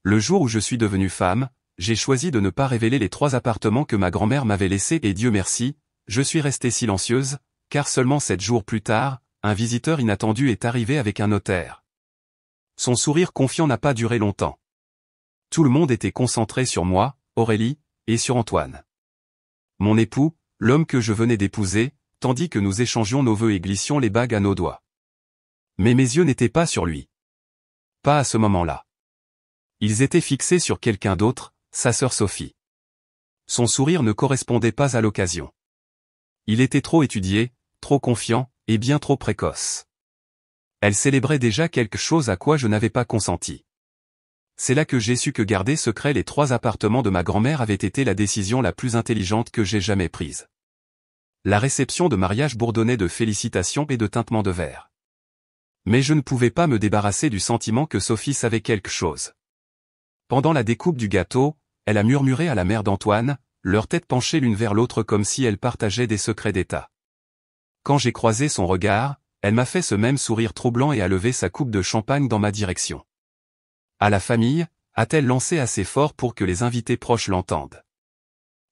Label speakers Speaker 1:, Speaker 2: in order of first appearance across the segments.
Speaker 1: Le jour où je suis devenue femme, j'ai choisi de ne pas révéler les 3 appartements que ma grand-mère m'avait laissés et Dieu merci, je suis restée silencieuse, car seulement 7 jours plus tard, un visiteur inattendu est arrivé avec un notaire. Son sourire confiant n'a pas duré longtemps. Tout le monde était concentré sur moi, Aurélie, et sur Antoine. Mon époux, l'homme que je venais d'épouser, tandis que nous échangions nos vœux et glissions les bagues à nos doigts. Mais mes yeux n'étaient pas sur lui. Pas à ce moment-là. Ils étaient fixés sur quelqu'un d'autre, sa sœur Sophie. Son sourire ne correspondait pas à l'occasion. Il était trop étudié, trop confiant, et bien trop précoce. Elle célébrait déjà quelque chose à quoi je n'avais pas consenti. C'est là que j'ai su que garder secret les 3 appartements de ma grand-mère avait été la décision la plus intelligente que j'ai jamais prise. La réception de mariage bourdonnait de félicitations et de tintements de verre. Mais je ne pouvais pas me débarrasser du sentiment que Sophie savait quelque chose. Pendant la découpe du gâteau, elle a murmuré à la mère d'Antoine, leur tête penchée l'une vers l'autre comme si elles partageaient des secrets d'État. Quand j'ai croisé son regard, elle m'a fait ce même sourire troublant et a levé sa coupe de champagne dans ma direction. À la famille, a-t-elle lancé assez fort pour que les invités proches l'entendent.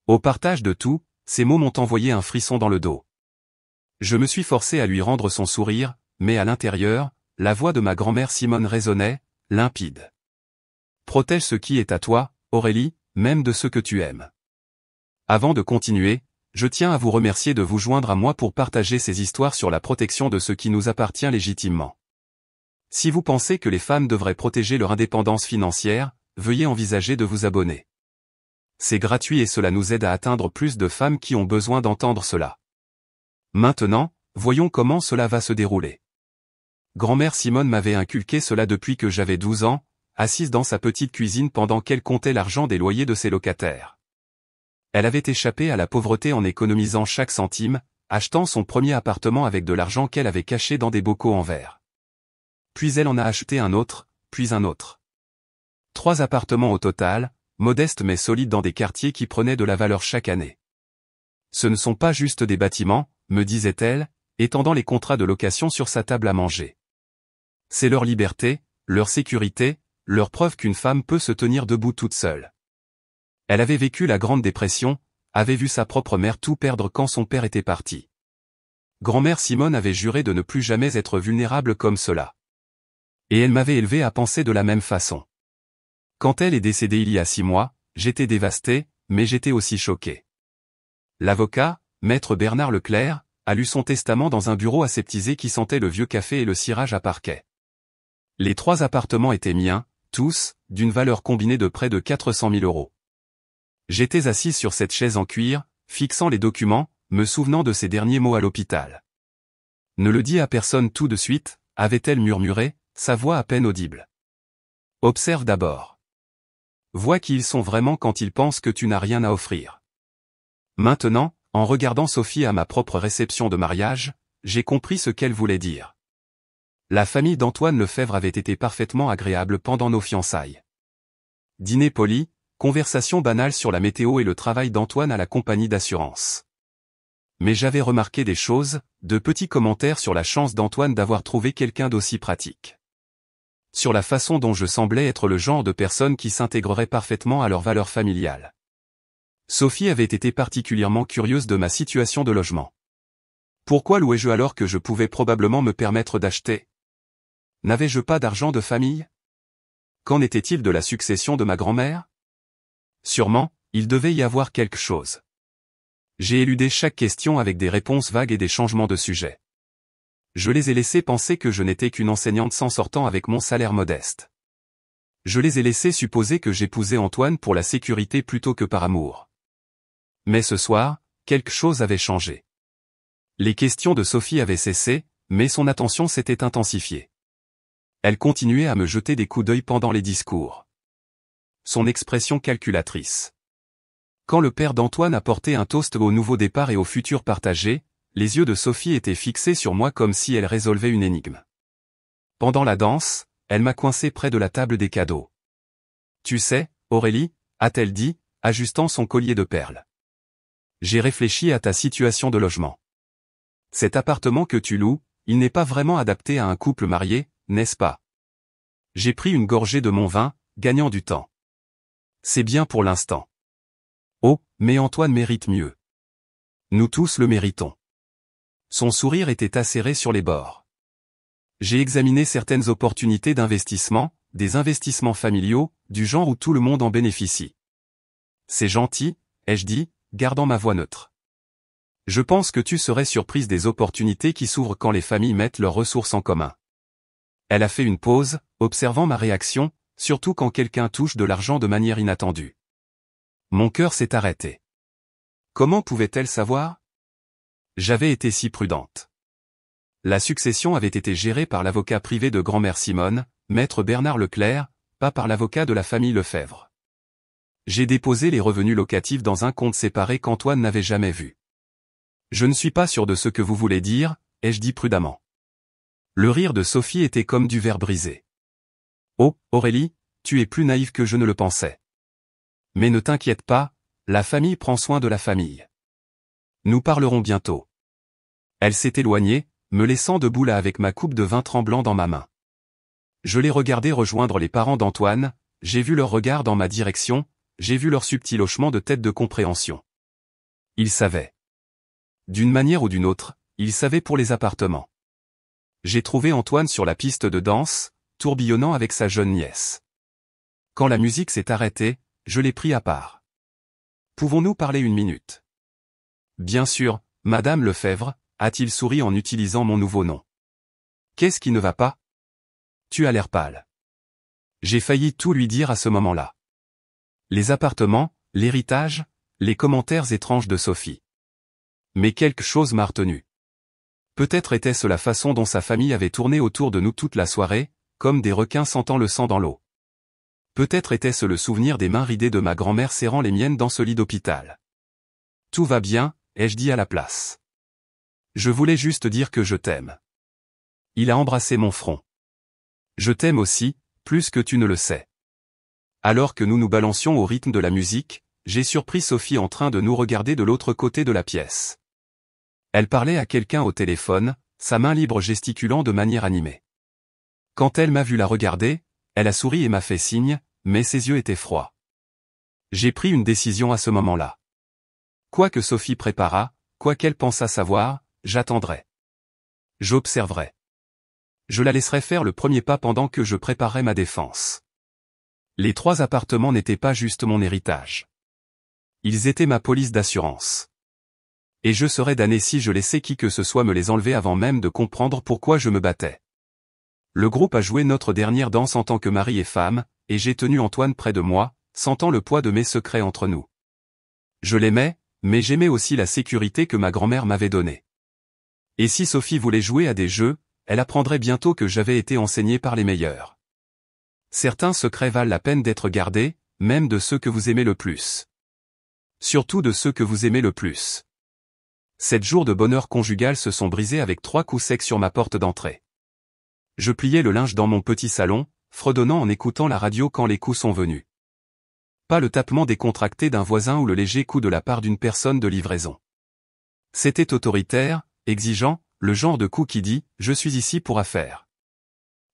Speaker 1: Au partage de tout, ces mots m'ont envoyé un frisson dans le dos. Je me suis forcé à lui rendre son sourire, mais à l'intérieur, la voix de ma grand-mère Simone résonnait, limpide. Protège ce qui est à toi, Aurélie, même de ceux que tu aimes. Avant de continuer, je tiens à vous remercier de vous joindre à moi pour partager ces histoires sur la protection de ce qui nous appartient légitimement. Si vous pensez que les femmes devraient protéger leur indépendance financière, veuillez envisager de vous abonner. C'est gratuit et cela nous aide à atteindre plus de femmes qui ont besoin d'entendre cela. Maintenant, voyons comment cela va se dérouler. Grand-mère Simone m'avait inculqué cela depuis que j'avais 12 ans, assise dans sa petite cuisine pendant qu'elle comptait l'argent des loyers de ses locataires. Elle avait échappé à la pauvreté en économisant chaque centime, achetant son premier appartement avec de l'argent qu'elle avait caché dans des bocaux en verre. Puis elle en a acheté un autre, puis un autre. 3 appartements au total, modestes mais solides dans des quartiers qui prenaient de la valeur chaque année. Ce ne sont pas juste des bâtiments, me disait-elle, étendant les contrats de location sur sa table à manger. C'est leur liberté, leur sécurité, leur preuve qu'une femme peut se tenir debout toute seule. Elle avait vécu la Grande Dépression, avait vu sa propre mère tout perdre quand son père était parti. Grand-mère Simone avait juré de ne plus jamais être vulnérable comme cela. Et elle m'avait élevé à penser de la même façon. Quand elle est décédée il y a 6 mois, j'étais dévasté, mais j'étais aussi choqué. L'avocat, maître Bernard Leclerc, a lu son testament dans un bureau aseptisé qui sentait le vieux café et le cirage à parquet. Les 3 appartements étaient miens, tous, d'une valeur combinée de près de 400 000 €. J'étais assis sur cette chaise en cuir, fixant les documents, me souvenant de ses derniers mots à l'hôpital. Ne le dis à personne tout de suite, avait-elle murmuré, sa voix à peine audible. Observe d'abord. Vois qui ils sont vraiment quand ils pensent que tu n'as rien à offrir. Maintenant, en regardant Sophie à ma propre réception de mariage, j'ai compris ce qu'elle voulait dire. La famille d'Antoine Lefebvre avait été parfaitement agréable pendant nos fiançailles. Dîner poli, conversation banale sur la météo et le travail d'Antoine à la compagnie d'assurance. Mais j'avais remarqué des choses, de petits commentaires sur la chance d'Antoine d'avoir trouvé quelqu'un d'aussi pratique. Sur la façon dont je semblais être le genre de personne qui s'intégrerait parfaitement à leurs valeurs familiales. Sophie avait été particulièrement curieuse de ma situation de logement. Pourquoi louais-je alors que je pouvais probablement me permettre d'acheter? N'avais-je pas d'argent de famille? Qu'en était-il de la succession de ma grand-mère? Sûrement, il devait y avoir quelque chose. J'ai éludé chaque question avec des réponses vagues et des changements de sujet. Je les ai laissés penser que je n'étais qu'une enseignante s'en sortant avec mon salaire modeste. Je les ai laissés supposer que j'épousais Antoine pour la sécurité plutôt que par amour. Mais ce soir, quelque chose avait changé. Les questions de Sophie avaient cessé, mais son attention s'était intensifiée. Elle continuait à me jeter des coups d'œil pendant les discours. Son expression calculatrice. Quand le père d'Antoine apportait un toast au nouveau départ et au futur partagé, les yeux de Sophie étaient fixés sur moi comme si elle résolvait une énigme. Pendant la danse, elle m'a coincé près de la table des cadeaux. Tu sais, Aurélie, a-t-elle dit, ajustant son collier de perles. J'ai réfléchi à ta situation de logement. Cet appartement que tu loues, il n'est pas vraiment adapté à un couple marié, n'est-ce pas? J'ai pris une gorgée de mon vin, gagnant du temps. C'est bien pour l'instant. Oh, mais Antoine mérite mieux. Nous tous le méritons. Son sourire était acéré sur les bords. J'ai examiné certaines opportunités d'investissement, des investissements familiaux, du genre où tout le monde en bénéficie. C'est gentil, ai-je dit, gardant ma voix neutre. Je pense que tu serais surprise des opportunités qui s'ouvrent quand les familles mettent leurs ressources en commun. Elle a fait une pause, observant ma réaction, surtout quand quelqu'un touche de l'argent de manière inattendue. Mon cœur s'est arrêté. Comment pouvait-elle savoir? J'avais été si prudente. La succession avait été gérée par l'avocat privé de grand-mère Simone, maître Bernard Leclerc, pas par l'avocat de la famille Lefebvre. J'ai déposé les revenus locatifs dans un compte séparé qu'Antoine n'avait jamais vu. Je ne suis pas sûr de ce que vous voulez dire, ai-je dit prudemment. Le rire de Sophie était comme du verre brisé. Oh, Aurélie, tu es plus naïve que je ne le pensais. Mais ne t'inquiète pas, la famille prend soin de la famille. Nous parlerons bientôt. Elle s'est éloignée, me laissant debout là avec ma coupe de vin tremblant dans ma main. Je l'ai regardé rejoindre les parents d'Antoine, j'ai vu leur regard dans ma direction, j'ai vu leur subtil hochement de tête de compréhension. Ils savaient. D'une manière ou d'une autre, ils savaient pour les appartements. J'ai trouvé Antoine sur la piste de danse, tourbillonnant avec sa jeune nièce. Quand la musique s'est arrêtée, je l'ai pris à part. Pouvons-nous parler une minute? Bien sûr, Madame Lefebvre, a-t-il souri en utilisant mon nouveau nom. Qu'est-ce qui ne va pas? Tu as l'air pâle. J'ai failli tout lui dire à ce moment-là. Les appartements, l'héritage, les commentaires étranges de Sophie. Mais quelque chose m'a retenu. Peut-être était-ce la façon dont sa famille avait tourné autour de nous toute la soirée, comme des requins sentant le sang dans l'eau. Peut-être était-ce le souvenir des mains ridées de ma grand-mère serrant les miennes dans ce lit d'hôpital. Tout va bien, ai-je dit à la place. Je voulais juste dire que je t'aime. Il a embrassé mon front. Je t'aime aussi, plus que tu ne le sais. Alors que nous nous balancions au rythme de la musique, j'ai surpris Sophie en train de nous regarder de l'autre côté de la pièce. Elle parlait à quelqu'un au téléphone, sa main libre gesticulant de manière animée. Quand elle m'a vu la regarder, elle a souri et m'a fait signe, mais ses yeux étaient froids. J'ai pris une décision à ce moment-là. Quoi que Sophie préparât, quoi qu'elle pensât savoir, j'attendrai. J'observerai. Je la laisserai faire le premier pas pendant que je préparerai ma défense. Les 3 appartements n'étaient pas juste mon héritage. Ils étaient ma police d'assurance. Et je serais damné si je laissais qui que ce soit me les enlever avant même de comprendre pourquoi je me battais. Le groupe a joué notre dernière danse en tant que mari et femme, et j'ai tenu Antoine près de moi, sentant le poids de mes secrets entre nous. Je l'aimais, mais j'aimais aussi la sécurité que ma grand-mère m'avait donnée. Et si Sophie voulait jouer à des jeux, elle apprendrait bientôt que j'avais été enseigné par les meilleurs. Certains secrets valent la peine d'être gardés, même de ceux que vous aimez le plus. Surtout de ceux que vous aimez le plus. 7 jours de bonheur conjugal se sont brisés avec 3 coups secs sur ma porte d'entrée. Je pliais le linge dans mon petit salon, fredonnant en écoutant la radio quand les coups sont venus. Pas le tapement décontracté d'un voisin ou le léger coup de la part d'une personne de livraison. C'était autoritaire, exigeant, le genre de coup qui dit « Je suis ici pour affaires ».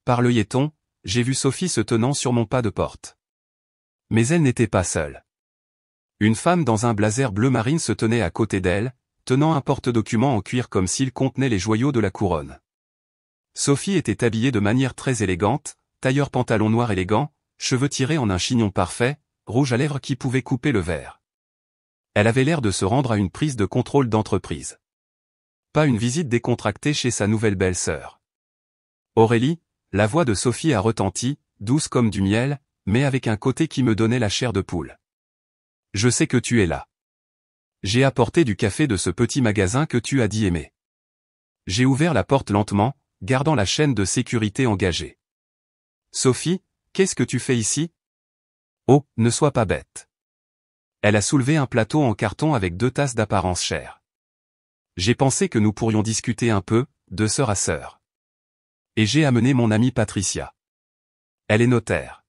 Speaker 1: Par l'œilleton, j'ai vu Sophie se tenant sur mon pas de porte. Mais elle n'était pas seule. Une femme dans un blazer bleu marine se tenait à côté d'elle, tenant un porte-document en cuir comme s'il contenait les joyaux de la couronne. Sophie était habillée de manière très élégante, tailleur pantalon noir élégant, cheveux tirés en un chignon parfait, rouge à lèvres qui pouvait couper le verre. Elle avait l'air de se rendre à une prise de contrôle d'entreprise. Pas une visite décontractée chez sa nouvelle belle-sœur. Aurélie, la voix de Sophie a retenti, douce comme du miel, mais avec un côté qui me donnait la chair de poule. Je sais que tu es là. J'ai apporté du café de ce petit magasin que tu as dit aimer. J'ai ouvert la porte lentement, gardant la chaîne de sécurité engagée. Sophie, qu'est-ce que tu fais ici? Oh, ne sois pas bête. Elle a soulevé un plateau en carton avec 2 tasses d'apparence chère. J'ai pensé que nous pourrions discuter un peu, de sœur à sœur. Et j'ai amené mon amie Patricia. Elle est notaire.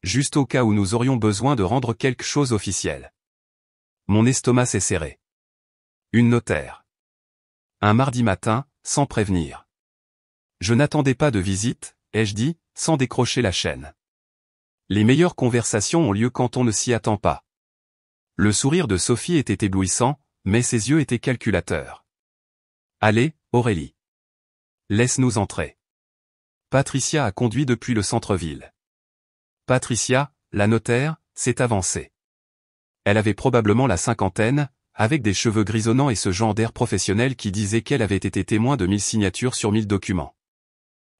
Speaker 1: Juste au cas où nous aurions besoin de rendre quelque chose officiel. Mon estomac s'est serré. Une notaire. Un mardi matin, sans prévenir. Je n'attendais pas de visite, ai-je dit, sans décrocher la chaîne. Les meilleures conversations ont lieu quand on ne s'y attend pas. Le sourire de Sophie était éblouissant, mais ses yeux étaient calculateurs. Allez, Aurélie. Laisse-nous entrer. Patricia a conduit depuis le centre-ville. Patricia, la notaire, s'est avancée. Elle avait probablement la cinquantaine, avec des cheveux grisonnants et ce genre d'air professionnel qui disait qu'elle avait été témoin de 1000 signatures sur 1000 documents.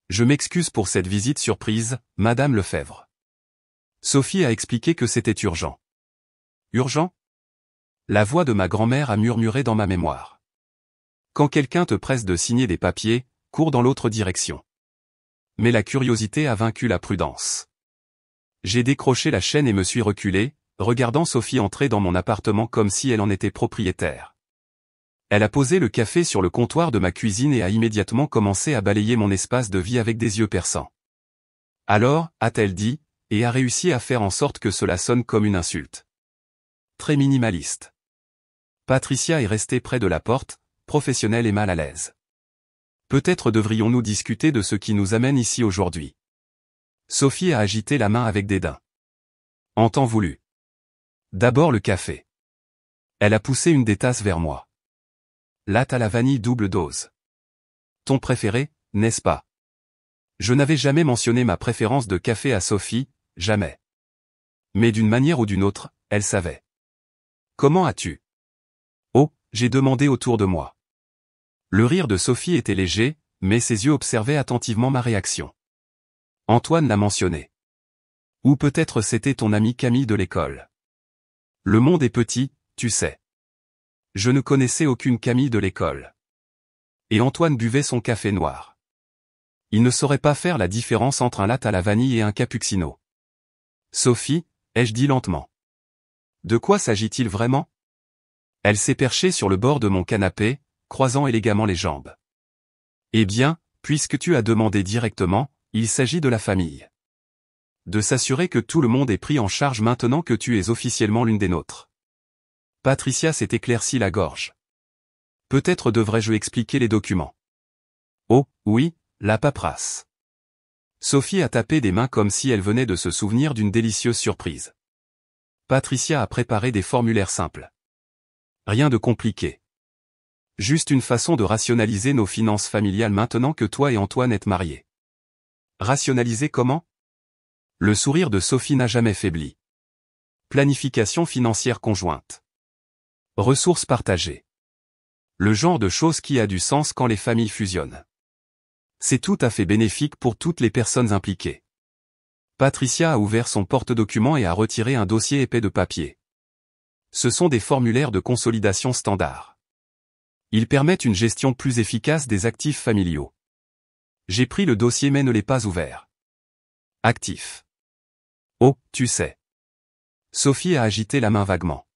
Speaker 1: Je m'excuse pour cette visite surprise, Madame Lefebvre. Sophie a expliqué que c'était urgent. Urgent? La voix de ma grand-mère a murmuré dans ma mémoire. Quand quelqu'un te presse de signer des papiers, cours dans l'autre direction. Mais la curiosité a vaincu la prudence. J'ai décroché la chaîne et me suis reculé, regardant Sophie entrer dans mon appartement comme si elle en était propriétaire. Elle a posé le café sur le comptoir de ma cuisine et a immédiatement commencé à balayer mon espace de vie avec des yeux perçants. Alors, a-t-elle dit, et a réussi à faire en sorte que cela sonne comme une insulte. Très minimaliste. Patricia est restée près de la porte, professionnelle et mal à l'aise. Peut-être devrions-nous discuter de ce qui nous amène ici aujourd'hui. Sophie a agité la main avec dédain. En temps voulu. D'abord le café. Elle a poussé une des tasses vers moi. Latte à la vanille double dose. Ton préféré, n'est-ce pas? Je n'avais jamais mentionné ma préférence de café à Sophie, jamais. Mais d'une manière ou d'une autre, elle savait. Comment as-tu? Oh, j'ai demandé autour de moi. Le rire de Sophie était léger, mais ses yeux observaient attentivement ma réaction. Antoine l'a mentionné. Ou peut-être c'était ton amie Camille de l'école. Le monde est petit, tu sais. Je ne connaissais aucune Camille de l'école. Et Antoine buvait son café noir. Il ne saurait pas faire la différence entre un latte à la vanille et un cappuccino. Sophie, ai-je dit lentement. De quoi s'agit-il vraiment? Elle s'est perchée sur le bord de mon canapé, croisant élégamment les jambes. Eh bien, puisque tu as demandé directement, il s'agit de la famille. De s'assurer que tout le monde est pris en charge maintenant que tu es officiellement l'une des nôtres. Patricia s'est éclairci la gorge. Peut-être devrais-je expliquer les documents. Oh, oui, la paperasse. Sophie a tapé des mains comme si elle venait de se souvenir d'une délicieuse surprise. Patricia a préparé des formulaires simples. Rien de compliqué. Juste une façon de rationaliser nos finances familiales maintenant que toi et Antoine êtes mariés. Rationaliser comment? Le sourire de Sophie n'a jamais faibli. Planification financière conjointe. Ressources partagées. Le genre de choses qui a du sens quand les familles fusionnent. C'est tout à fait bénéfique pour toutes les personnes impliquées. Patricia a ouvert son porte-documents et a retiré un dossier épais de papier. Ce sont des formulaires de consolidation standard. Ils permettent une gestion plus efficace des actifs familiaux. J'ai pris le dossier mais ne l'ai pas ouvert. Actif. Oh, tu sais. Sophie a agité la main vaguement.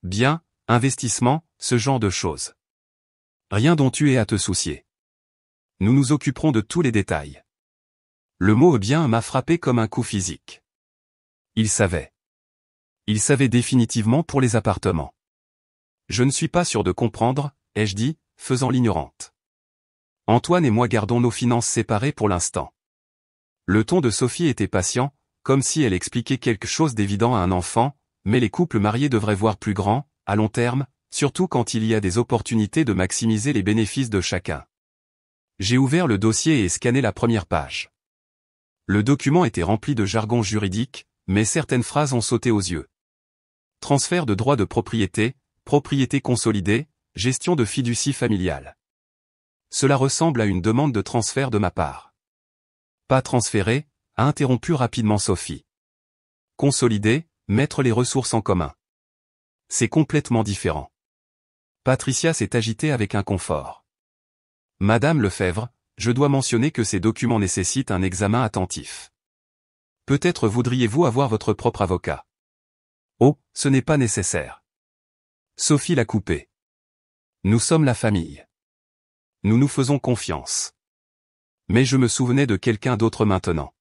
Speaker 1: Bien, investissement, ce genre de choses. Rien dont tu aies à te soucier. Nous nous occuperons de tous les détails. Le mot bien m'a frappé comme un coup physique. Il savait. Il savait définitivement pour les appartements. Je ne suis pas sûr de comprendre, ai-je dit, faisant l'ignorante. Antoine et moi gardons nos finances séparées pour l'instant. Le ton de Sophie était patient, comme si elle expliquait quelque chose d'évident à un enfant, mais les couples mariés devraient voir plus grand, à long terme, surtout quand il y a des opportunités de maximiser les bénéfices de chacun. J'ai ouvert le dossier et scanné la première page. Le document était rempli de jargon juridique, mais certaines phrases ont sauté aux yeux. Transfert de droits de propriété, propriété consolidée, gestion de fiducie familiale. Cela ressemble à une demande de transfert de ma part. Pas transféré, a interrompu rapidement Sophie. Consolider, mettre les ressources en commun. C'est complètement différent. Patricia s'est agitée avec inconfort. Madame Lefebvre, je dois mentionner que ces documents nécessitent un examen attentif. Peut-être voudriez-vous avoir votre propre avocat. Oh, ce n'est pas nécessaire. Sophie l'a coupé. Nous sommes la famille. Nous nous faisons confiance. Mais je me souvenais de quelqu'un d'autre maintenant.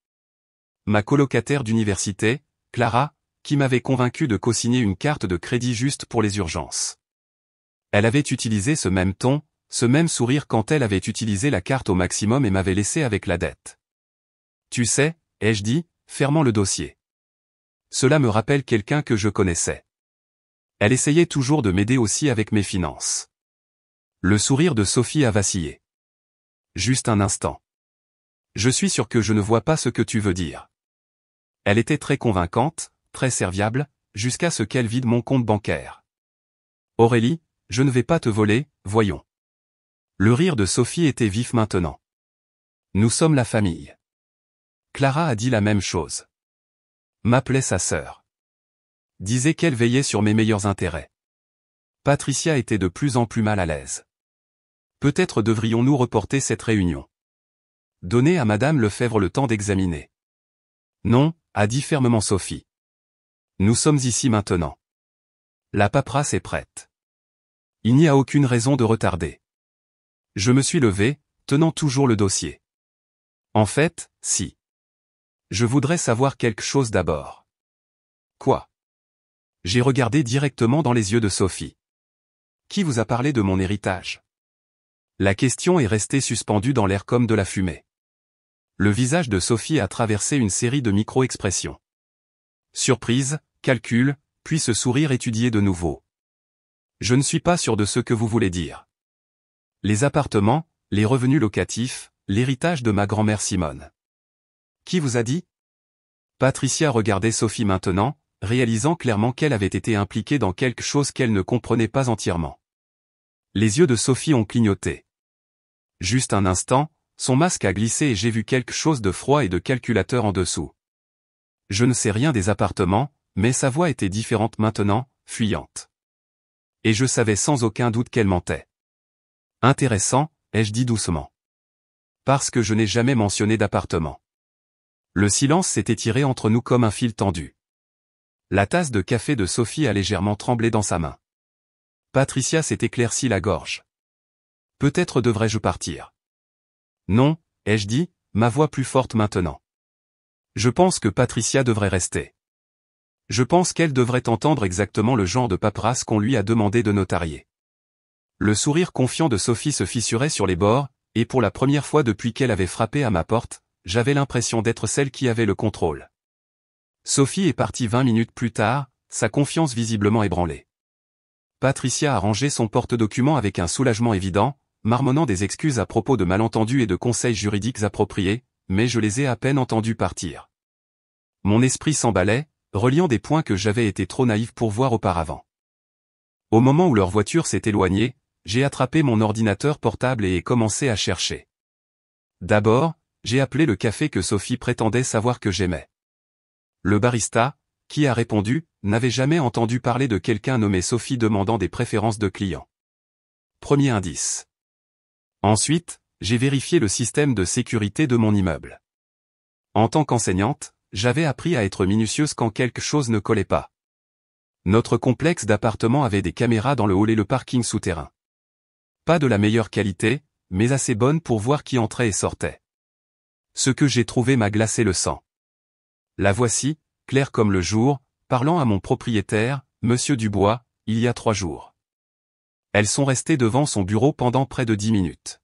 Speaker 1: Ma colocataire d'université, Clara, qui m'avait convaincu de co-signer une carte de crédit juste pour les urgences. Elle avait utilisé ce même ton, ce même sourire quand elle avait utilisé la carte au maximum et m'avait laissé avec la dette. Tu sais, ai-je dit, fermant le dossier. Cela me rappelle quelqu'un que je connaissais. Elle essayait toujours de m'aider aussi avec mes finances. Le sourire de Sophie a vacillé. Juste un instant. Je suis sûr que je ne vois pas ce que tu veux dire. Elle était très convaincante, très serviable, jusqu'à ce qu'elle vide mon compte bancaire. Aurélie, je ne vais pas te voler, voyons. Le rire de Sophie était vif maintenant. Nous sommes la famille. Clara a dit la même chose. M'appelait sa sœur. Disait qu'elle veillait sur mes meilleurs intérêts. Patricia était de plus en plus mal à l'aise. Peut-être devrions-nous reporter cette réunion. Donner à Madame Lefebvre le temps d'examiner. Non, a dit fermement Sophie. Nous sommes ici maintenant. La paperasse est prête. Il n'y a aucune raison de retarder. Je me suis levé, tenant toujours le dossier. En fait, si. Je voudrais savoir quelque chose d'abord. Quoi? J'ai regardé directement dans les yeux de Sophie. Qui vous a parlé de mon héritage? La question est restée suspendue dans l'air comme de la fumée. Le visage de Sophie a traversé une série de micro-expressions. Surprise, calcul, puis ce sourire étudié de nouveau. Je ne suis pas sûr de ce que vous voulez dire. Les appartements, les revenus locatifs, l'héritage de ma grand-mère Simone. Qui vous a dit? Patricia regardait Sophie maintenant, réalisant clairement qu'elle avait été impliquée dans quelque chose qu'elle ne comprenait pas entièrement. Les yeux de Sophie ont clignoté. Juste un instant, son masque a glissé et j'ai vu quelque chose de froid et de calculateur en dessous. Je ne sais rien des appartements, mais sa voix était différente maintenant, fuyante. Et je savais sans aucun doute qu'elle mentait. Intéressant, ai-je dit doucement. Parce que je n'ai jamais mentionné d'appartement. Le silence s'est étiré entre nous comme un fil tendu. La tasse de café de Sophie a légèrement tremblé dans sa main. Patricia s'est éclairci la gorge. Peut-être devrais-je partir. Non, ai-je dit, ma voix plus forte maintenant. Je pense que Patricia devrait rester. Je pense qu'elle devrait entendre exactement le genre de paperasse qu'on lui a demandé de notarier. Le sourire confiant de Sophie se fissurait sur les bords, et pour la première fois depuis qu'elle avait frappé à ma porte, j'avais l'impression d'être celle qui avait le contrôle. Sophie est partie 20 minutes plus tard, sa confiance visiblement ébranlée. Patricia a rangé son porte-documents avec un soulagement évident, marmonnant des excuses à propos de malentendus et de conseils juridiques appropriés, mais je les ai à peine entendus partir. Mon esprit s'emballait, reliant des points que j'avais été trop naïf pour voir auparavant. Au moment où leur voiture s'est éloignée, j'ai attrapé mon ordinateur portable et ai commencé à chercher. D'abord, j'ai appelé le café que Sophie prétendait savoir que j'aimais. Le barista, qui a répondu, n'avait jamais entendu parler de quelqu'un nommé Sophie demandant des préférences de clients. Premier indice. Ensuite, j'ai vérifié le système de sécurité de mon immeuble. En tant qu'enseignante, j'avais appris à être minutieuse quand quelque chose ne collait pas. Notre complexe d'appartements avait des caméras dans le hall et le parking souterrain. Pas de la meilleure qualité, mais assez bonne pour voir qui entrait et sortait. Ce que j'ai trouvé m'a glacé le sang. La voici, claire comme le jour, parlant à mon propriétaire, Monsieur Dubois, il y a 3 jours. Elles sont restées devant son bureau pendant près de 10 minutes.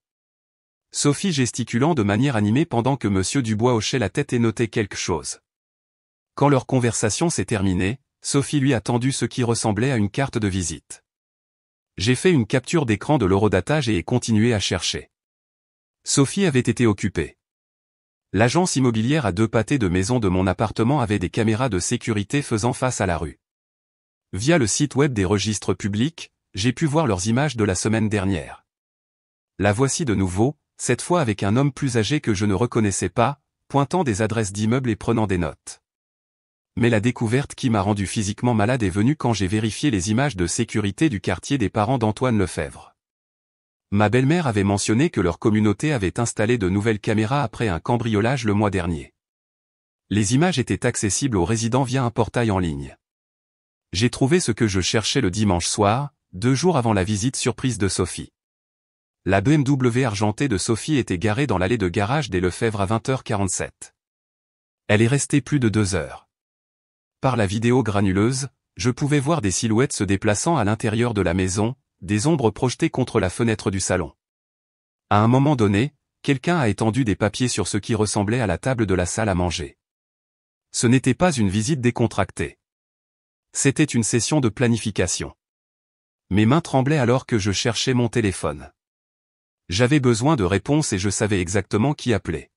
Speaker 1: Sophie gesticulant de manière animée pendant que Monsieur Dubois hochait la tête et notait quelque chose. Quand leur conversation s'est terminée, Sophie lui a tendu ce qui ressemblait à une carte de visite. J'ai fait une capture d'écran de l'horodatage et ai continué à chercher. Sophie avait été occupée. L'agence immobilière à 2 pâtés de maison de mon appartement avait des caméras de sécurité faisant face à la rue. Via le site web des registres publics, j'ai pu voir leurs images de la semaine dernière. La voici de nouveau, cette fois avec un homme plus âgé que je ne reconnaissais pas, pointant des adresses d'immeubles et prenant des notes. Mais la découverte qui m'a rendu physiquement malade est venue quand j'ai vérifié les images de sécurité du quartier des parents d'Antoine Lefebvre. Ma belle-mère avait mentionné que leur communauté avait installé de nouvelles caméras après un cambriolage le mois dernier. Les images étaient accessibles aux résidents via un portail en ligne. J'ai trouvé ce que je cherchais le dimanche soir, 2 jours avant la visite surprise de Sophie. La BMW argentée de Sophie était garée dans l'allée de garage des Lefebvre à 20h47. Elle est restée plus de 2 heures. Par la vidéo granuleuse, je pouvais voir des silhouettes se déplaçant à l'intérieur de la maison, des ombres projetées contre la fenêtre du salon. À un moment donné, quelqu'un a étendu des papiers sur ce qui ressemblait à la table de la salle à manger. Ce n'était pas une visite décontractée. C'était une session de planification. Mes mains tremblaient alors que je cherchais mon téléphone. J'avais besoin de réponses et je savais exactement qui appeler.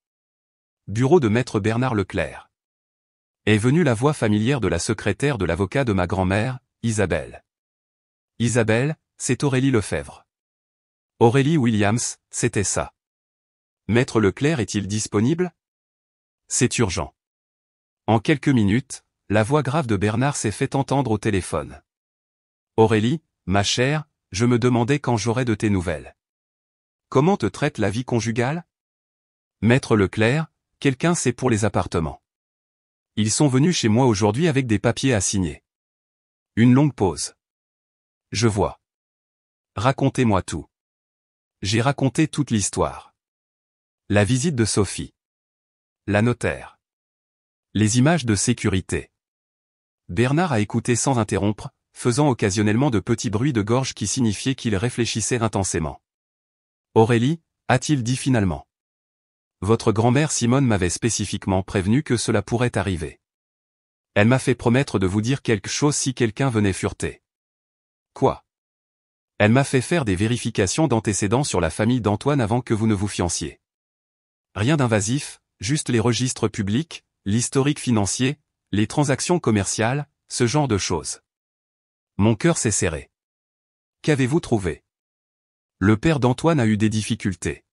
Speaker 1: Bureau de maître Bernard Leclerc. Est venue la voix familière de la secrétaire de l'avocat de ma grand-mère, Isabelle. Isabelle, c'est Aurélie Lefebvre. Aurélie Williams, c'était ça. Maître Leclerc est-il disponible? C'est urgent. En quelques minutes, la voix grave de Bernard s'est fait entendre au téléphone. Aurélie, ma chère, je me demandais quand j'aurais de tes nouvelles. Comment te traite la vie conjugale? Maître Leclerc, quelqu'un sait pour les appartements. Ils sont venus chez moi aujourd'hui avec des papiers à signer. Une longue pause. Je vois. Racontez-moi tout. J'ai raconté toute l'histoire. La visite de Sophie. La notaire. Les images de sécurité. Bernard a écouté sans interrompre, faisant occasionnellement de petits bruits de gorge qui signifiaient qu'il réfléchissait intensément. Aurélie, a-t-il dit finalement. Votre grand-mère Simone m'avait spécifiquement prévenu que cela pourrait arriver. Elle m'a fait promettre de vous dire quelque chose si quelqu'un venait fureter. Quoi? Elle m'a fait faire des vérifications d'antécédents sur la famille d'Antoine avant que vous ne vous fianciez. Rien d'invasif, juste les registres publics, l'historique financier, les transactions commerciales, ce genre de choses. Mon cœur s'est serré. Qu'avez-vous trouvé? Le père d'Antoine a eu des difficultés.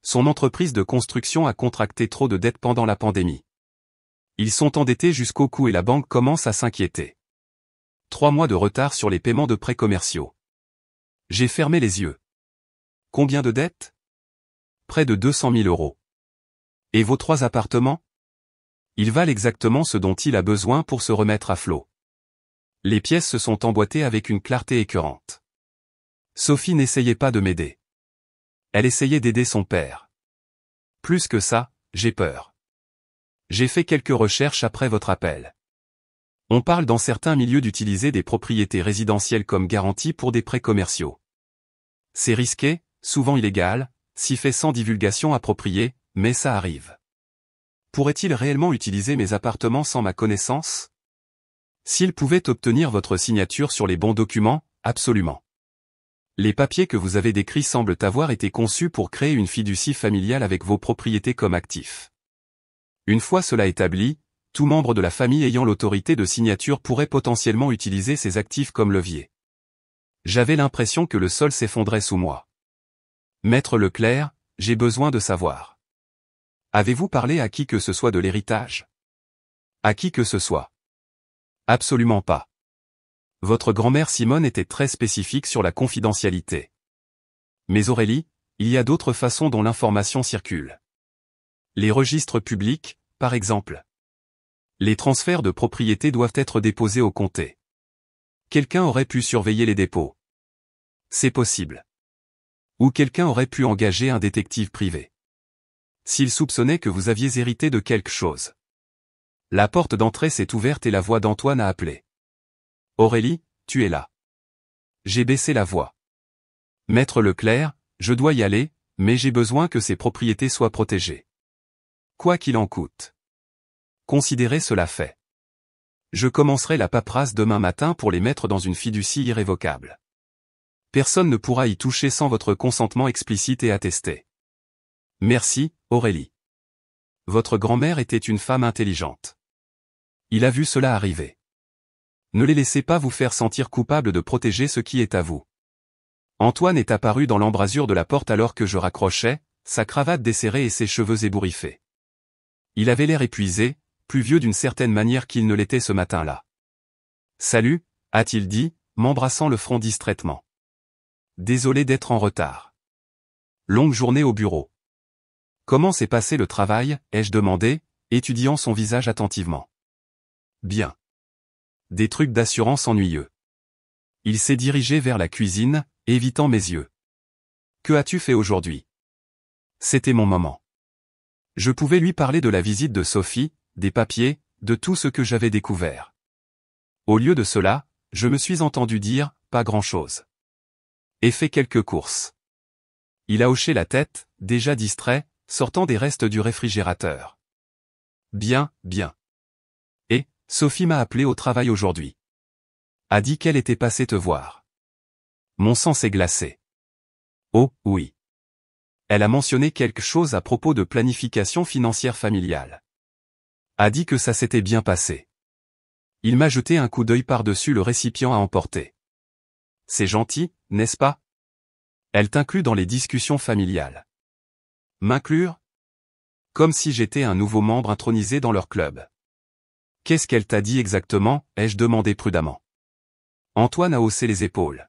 Speaker 1: Son entreprise de construction a contracté trop de dettes pendant la pandémie. Ils sont endettés jusqu'au cou et la banque commence à s'inquiéter. 3 mois de retard sur les paiements de prêts commerciaux. J'ai fermé les yeux. Combien de dettes? Près de 200 000 €. Et vos 3 appartements? Ils valent exactement ce dont il a besoin pour se remettre à flot. Les pièces se sont emboîtées avec une clarté écœurante. Sophie n'essayait pas de m'aider. Elle essayait d'aider son père. Plus que ça, j'ai peur. J'ai fait quelques recherches après votre appel. On parle dans certains milieux d'utiliser des propriétés résidentielles comme garantie pour des prêts commerciaux. C'est risqué, souvent illégal, si fait sans divulgation appropriée, mais ça arrive. Pourrait-il réellement utiliser mes appartements sans ma connaissance? S'il pouvait obtenir votre signature sur les bons documents, absolument. Les papiers que vous avez décrits semblent avoir été conçus pour créer une fiducie familiale avec vos propriétés comme actifs. Une fois cela établi, tout membre de la famille ayant l'autorité de signature pourrait potentiellement utiliser ces actifs comme levier. J'avais l'impression que le sol s'effondrait sous moi. Maître Leclerc, j'ai besoin de savoir. Avez-vous parlé à qui que ce soit de l'héritage? À qui que ce soit? Absolument pas. Votre grand-mère Simone était très spécifique sur la confidentialité. Mais Aurélie, il y a d'autres façons dont l'information circule. Les registres publics, par exemple. Les transferts de propriété doivent être déposés au comté. Quelqu'un aurait pu surveiller les dépôts. C'est possible. Ou quelqu'un aurait pu engager un détective privé. S'il soupçonnait que vous aviez hérité de quelque chose. La porte d'entrée s'est ouverte et la voix d'Antoine a appelé. Aurélie, tu es là. J'ai baissé la voix. Maître Leclerc, je dois y aller, mais j'ai besoin que ces propriétés soient protégées. Quoi qu'il en coûte. Considérez cela fait. Je commencerai la paperasse demain matin pour les mettre dans une fiducie irrévocable. Personne ne pourra y toucher sans votre consentement explicite et attesté. Merci, Aurélie. Votre grand-mère était une femme intelligente. Il a vu cela arriver. Ne les laissez pas vous faire sentir coupable de protéger ce qui est à vous. Antoine est apparu dans l'embrasure de la porte alors que je raccrochais, sa cravate desserrée et ses cheveux ébouriffés. Il avait l'air épuisé, plus vieux d'une certaine manière qu'il ne l'était ce matin-là. Salut, a-t-il dit, m'embrassant le front distraitement. Désolé d'être en retard. Longue journée au bureau. Comment s'est passé le travail, ai-je demandé, étudiant son visage attentivement. Bien. Des trucs d'assurance ennuyeux. Il s'est dirigé vers la cuisine, évitant mes yeux. Que as-tu fait aujourd'hui? C'était mon moment. Je pouvais lui parler de la visite de Sophie, des papiers, de tout ce que j'avais découvert. Au lieu de cela, je me suis entendu dire, pas grand-chose. Et fait quelques courses. Il a hoché la tête, déjà distrait, sortant des restes du réfrigérateur. Bien, bien. Sophie m'a appelé au travail aujourd'hui. A dit qu'elle était passée te voir. Mon sang s'est glacé. Oh, oui. Elle a mentionné quelque chose à propos de planification financière familiale. A dit que ça s'était bien passé. Il m'a jeté un coup d'œil par-dessus le récipient à emporter. C'est gentil, n'est-ce pas? Elle t'inclut dans les discussions familiales. M'inclure? Comme si j'étais un nouveau membre intronisé dans leur club. Qu'est-ce qu'elle t'a dit exactement? Ai-je demandé prudemment. Antoine a haussé les épaules.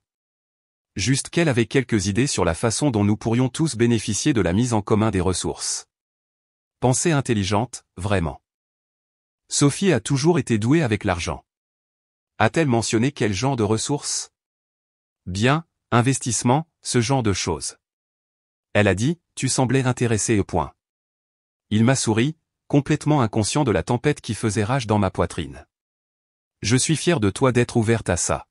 Speaker 1: Juste qu'elle avait quelques idées sur la façon dont nous pourrions tous bénéficier de la mise en commun des ressources. Pensée intelligente, vraiment. Sophie a toujours été douée avec l'argent. A-t-elle mentionné quel genre de ressources? Bien, investissement, ce genre de choses. Elle a dit, tu semblais intéressé au point. Il m'a souri, complètement inconscient de la tempête qui faisait rage dans ma poitrine. Je suis fier de toi d'être ouverte à ça.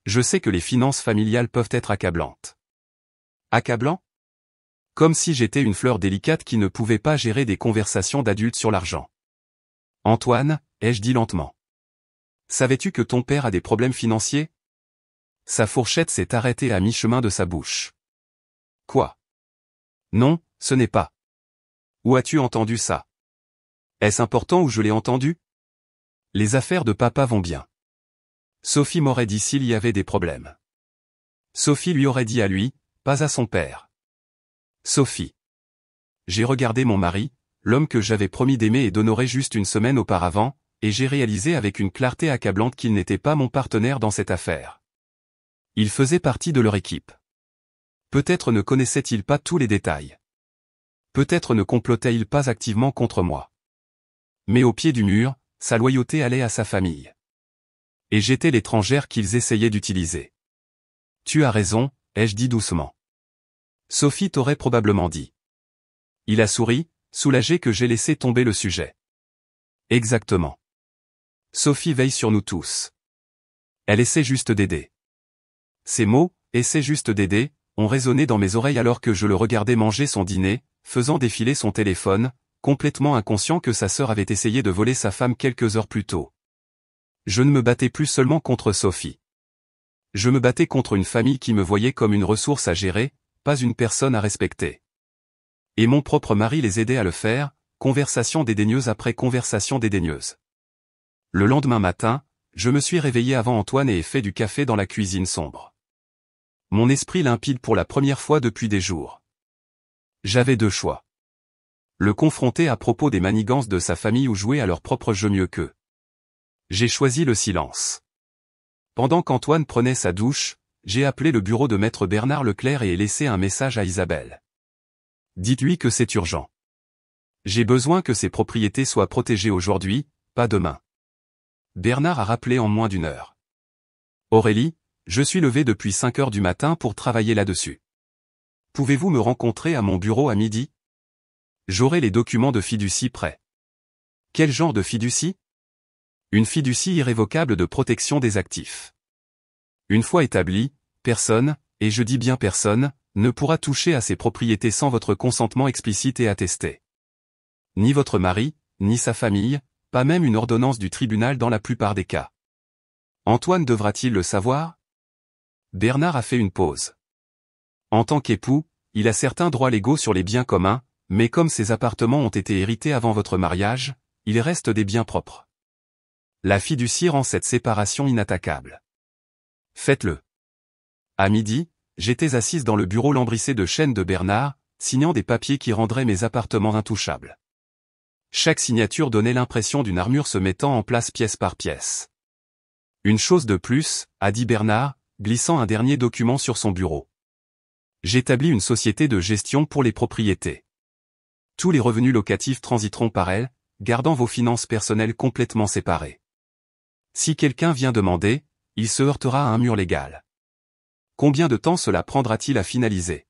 Speaker 1: Je sais que les finances familiales peuvent être accablantes. Accablant? Comme si j'étais une fleur délicate qui ne pouvait pas gérer des conversations d'adultes sur l'argent. Antoine, ai-je dit lentement. Savais-tu que ton père a des problèmes financiers? Sa fourchette s'est arrêtée à mi-chemin de sa bouche. Quoi? Non, ce n'est pas. Où as-tu entendu ça? Est-ce important où je l'ai entendu? Les affaires de papa vont bien. Sophie m'aurait dit s'il y avait des problèmes. Sophie lui aurait dit à lui, pas à son père. Sophie. J'ai regardé mon mari, l'homme que j'avais promis d'aimer et d'honorer juste une semaine auparavant, et j'ai réalisé avec une clarté accablante qu'il n'était pas mon partenaire dans cette affaire. Il faisait partie de leur équipe. Peut-être ne connaissait-il pas tous les détails. Peut-être ne complotait-il pas activement contre moi. Mais au pied du mur, sa loyauté allait à sa famille. Et j'étais l'étrangère qu'ils essayaient d'utiliser. Tu as raison, ai-je dit doucement. Sophie t'aurait probablement dit. Il a souri, soulagé que j'ai laissé tomber le sujet. Exactement. Sophie veille sur nous tous. Elle essaie juste d'aider. Ces mots, essaie juste d'aider, ont résonné dans mes oreilles alors que je le regardais manger son dîner, faisant défiler son téléphone, complètement inconscient que sa sœur avait essayé de voler sa femme quelques heures plus tôt. Je ne me battais plus seulement contre Sophie. Je me battais contre une famille qui me voyait comme une ressource à gérer, pas une personne à respecter. Et mon propre mari les aidait à le faire, conversation dédaigneuse après conversation dédaigneuse. Le lendemain matin, je me suis réveillé avant Antoine et ai fait du café dans la cuisine sombre. Mon esprit limpide pour la première fois depuis des jours. J'avais deux choix. Le confronter à propos des manigances de sa famille ou jouer à leur propre jeu mieux qu'eux. J'ai choisi le silence. Pendant qu'Antoine prenait sa douche, j'ai appelé le bureau de maître Bernard Leclerc et ai laissé un message à Isabelle. Dites-lui que c'est urgent. J'ai besoin que ses propriétés soient protégées aujourd'hui, pas demain. Bernard a rappelé en moins d'une heure. Aurélie, je suis levé depuis 5 heures du matin pour travailler là-dessus. Pouvez-vous me rencontrer à mon bureau à midi? J'aurai les documents de fiducie prêts. Quel genre de fiducie? Une fiducie irrévocable de protection des actifs. Une fois établie, personne, et je dis bien personne, ne pourra toucher à ces propriétés sans votre consentement explicite et attesté. Ni votre mari, ni sa famille, pas même une ordonnance du tribunal dans la plupart des cas. Antoine devra-t-il le savoir? Bernard a fait une pause. En tant qu'époux, il a certains droits légaux sur les biens communs, mais comme ces appartements ont été hérités avant votre mariage, il reste des biens propres. La fiducie rend cette séparation inattaquable. Faites-le. À midi, j'étais assise dans le bureau lambrissé de chêne de Bernard, signant des papiers qui rendraient mes appartements intouchables. Chaque signature donnait l'impression d'une armure se mettant en place pièce par pièce. Une chose de plus, a dit Bernard, glissant un dernier document sur son bureau. J'établis une société de gestion pour les propriétés. Tous les revenus locatifs transiteront par elle, gardant vos finances personnelles complètement séparées. Si quelqu'un vient demander, il se heurtera à un mur légal. Combien de temps cela prendra-t-il à finaliser?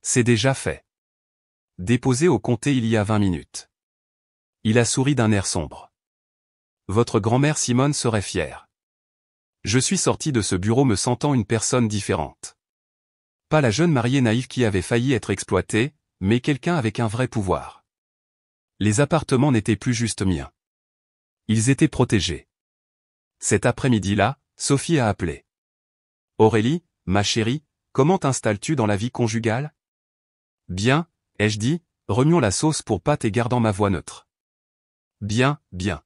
Speaker 1: C'est déjà fait. Déposé au comté il y a 20 minutes. Il a souri d'un air sombre. Votre grand-mère Simone serait fière. Je suis sorti de ce bureau me sentant une personne différente. Pas la jeune mariée naïve qui avait failli être exploitée, mais quelqu'un avec un vrai pouvoir. Les appartements n'étaient plus juste miens. Ils étaient protégés. Cet après-midi-là, Sophie a appelé. Aurélie, ma chérie, comment t'installes-tu dans la vie conjugale? Bien, ai-je dit, remuons la sauce pour pâte et gardant ma voix neutre. Bien, bien.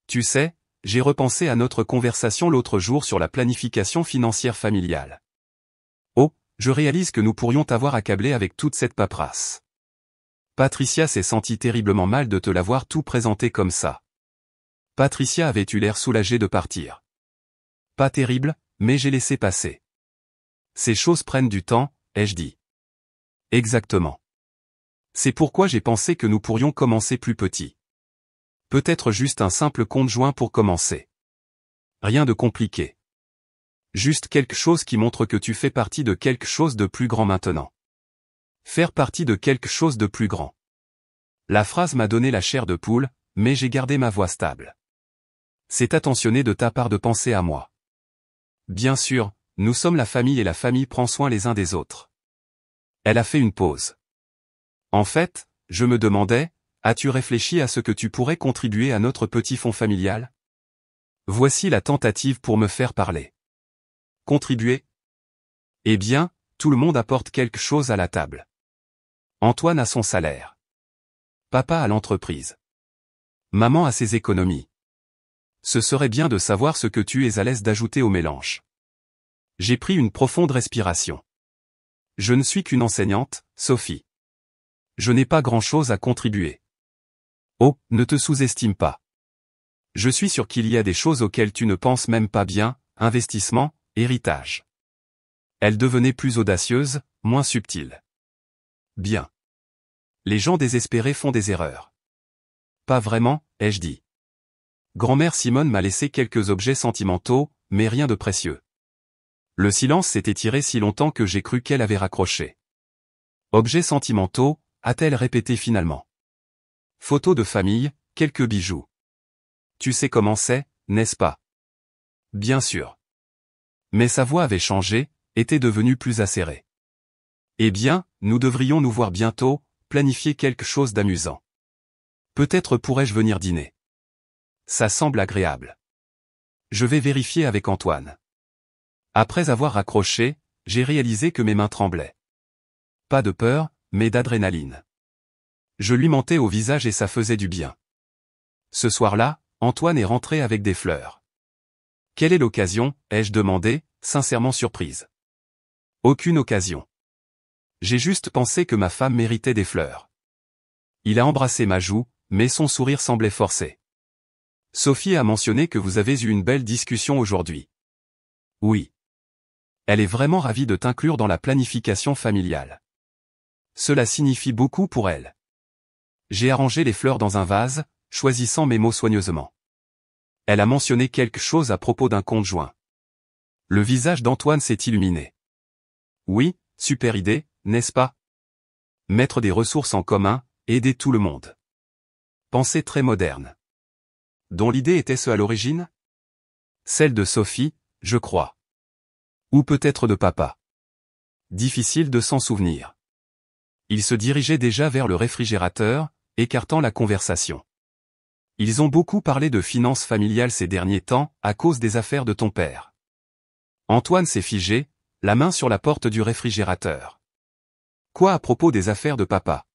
Speaker 1: Tu sais, j'ai repensé à notre conversation l'autre jour sur la planification financière familiale. Oh, je réalise que nous pourrions t'avoir accablé avec toute cette paperasse. Patricia s'est sentie terriblement mal de te l'avoir tout présenté comme ça. Patricia avait eu l'air soulagée de partir. Pas terrible, mais j'ai laissé passer. Ces choses prennent du temps, ai-je dit. Exactement. C'est pourquoi j'ai pensé que nous pourrions commencer plus petit. Peut-être juste un simple compte joint pour commencer. Rien de compliqué. Juste quelque chose qui montre que tu fais partie de quelque chose de plus grand maintenant. Faire partie de quelque chose de plus grand. La phrase m'a donné la chair de poule, mais j'ai gardé ma voix stable. C'est attentionné de ta part de penser à moi. Bien sûr, nous sommes la famille et la famille prend soin les uns des autres. Elle a fait une pause. En fait, je me demandais, as-tu réfléchi à ce que tu pourrais contribuer à notre petit fonds familial? Voici la tentative pour me faire parler. Contribuer? Eh bien, tout le monde apporte quelque chose à la table. Antoine a son salaire. Papa a l'entreprise. Maman a ses économies. Ce serait bien de savoir ce que tu es à l'aise d'ajouter au mélange. J'ai pris une profonde respiration. Je ne suis qu'une enseignante, Sophie. Je n'ai pas grand-chose à contribuer. Oh, ne te sous-estime pas. Je suis sûr qu'il y a des choses auxquelles tu ne penses même pas bien, investissement, héritage. Elle devenait plus audacieuse, moins subtile. Bien. Les gens désespérés font des erreurs. Pas vraiment, ai-je dit. Grand-mère Simone m'a laissé quelques objets sentimentaux, mais rien de précieux. Le silence s'est étiré si longtemps que j'ai cru qu'elle avait raccroché. Objets sentimentaux, a-t-elle répété finalement. Photos de famille, quelques bijoux. Tu sais comment c'est, n'est-ce pas? Bien sûr. Mais sa voix avait changé, était devenue plus acérée. Eh bien, nous devrions nous voir bientôt, planifier quelque chose d'amusant. Peut-être pourrais-je venir dîner. Ça semble agréable. Je vais vérifier avec Antoine. Après avoir raccroché, j'ai réalisé que mes mains tremblaient. Pas de peur, mais d'adrénaline. Je lui mentais au visage et ça faisait du bien. Ce soir-là, Antoine est rentré avec des fleurs. Quelle est l'occasion, ai-je demandé, sincèrement surprise. Aucune occasion. J'ai juste pensé que ma femme méritait des fleurs. Il a embrassé ma joue, mais son sourire semblait forcé. Sophie a mentionné que vous avez eu une belle discussion aujourd'hui. Oui. Elle est vraiment ravie de t'inclure dans la planification familiale. Cela signifie beaucoup pour elle. J'ai arrangé les fleurs dans un vase, choisissant mes mots soigneusement. Elle a mentionné quelque chose à propos d'un compte joint. Le visage d'Antoine s'est illuminé. Oui, super idée, n'est-ce pas? Mettre des ressources en commun, aider tout le monde. Pensée très moderne. Dont l'idée était-ce à l'origine? Celle de Sophie, je crois. Ou peut-être de papa. Difficile de s'en souvenir. Il se dirigeait déjà vers le réfrigérateur, écartant la conversation. Ils ont beaucoup parlé de finances familiales ces derniers temps, à cause des affaires de ton père. Antoine s'est figé, la main sur la porte du réfrigérateur. Quoi à propos des affaires de papa?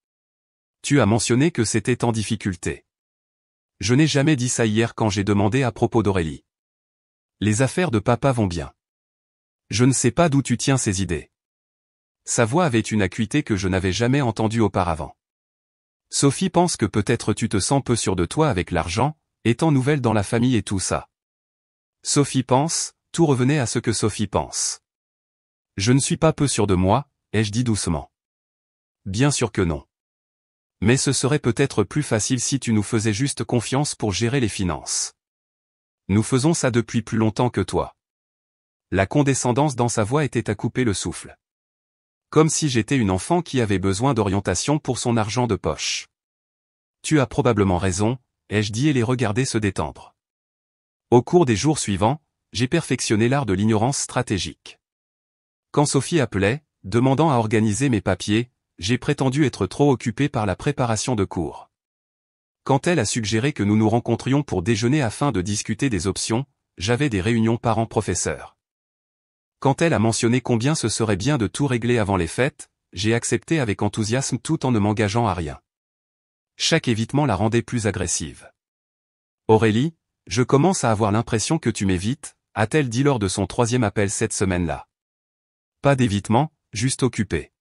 Speaker 1: Tu as mentionné que c'était en difficulté. Je n'ai jamais dit ça hier quand j'ai demandé à propos d'Aurélie. Les affaires de papa vont bien. Je ne sais pas d'où tu tiens ces idées. Sa voix avait une acuité que je n'avais jamais entendue auparavant. Sophie pense que peut-être tu te sens peu sûr de toi avec l'argent, étant nouvelle dans la famille et tout ça. Sophie pense, tout revenait à ce que Sophie pense. Je ne suis pas peu sûr de moi, ai-je dit doucement. Bien sûr que non. Mais ce serait peut-être plus facile si tu nous faisais juste confiance pour gérer les finances. Nous faisons ça depuis plus longtemps que toi. La condescendance dans sa voix était à couper le souffle. Comme si j'étais une enfant qui avait besoin d'orientation pour son argent de poche. Tu as probablement raison, ai-je dit et les regarder se détendre. Au cours des jours suivants, j'ai perfectionné l'art de l'ignorance stratégique. Quand Sophie appelait, demandant à organiser mes papiers, j'ai prétendu être trop occupé par la préparation de cours. Quand elle a suggéré que nous nous rencontrions pour déjeuner afin de discuter des options, j'avais des réunions parents-professeurs. Quand elle a mentionné combien ce serait bien de tout régler avant les fêtes, j'ai accepté avec enthousiasme tout en ne m'engageant à rien. Chaque évitement la rendait plus agressive. Aurélie, je commence à avoir l'impression que tu m'évites, a-t-elle dit lors de son 3e appel cette semaine-là. Pas d'évitement, juste occupé.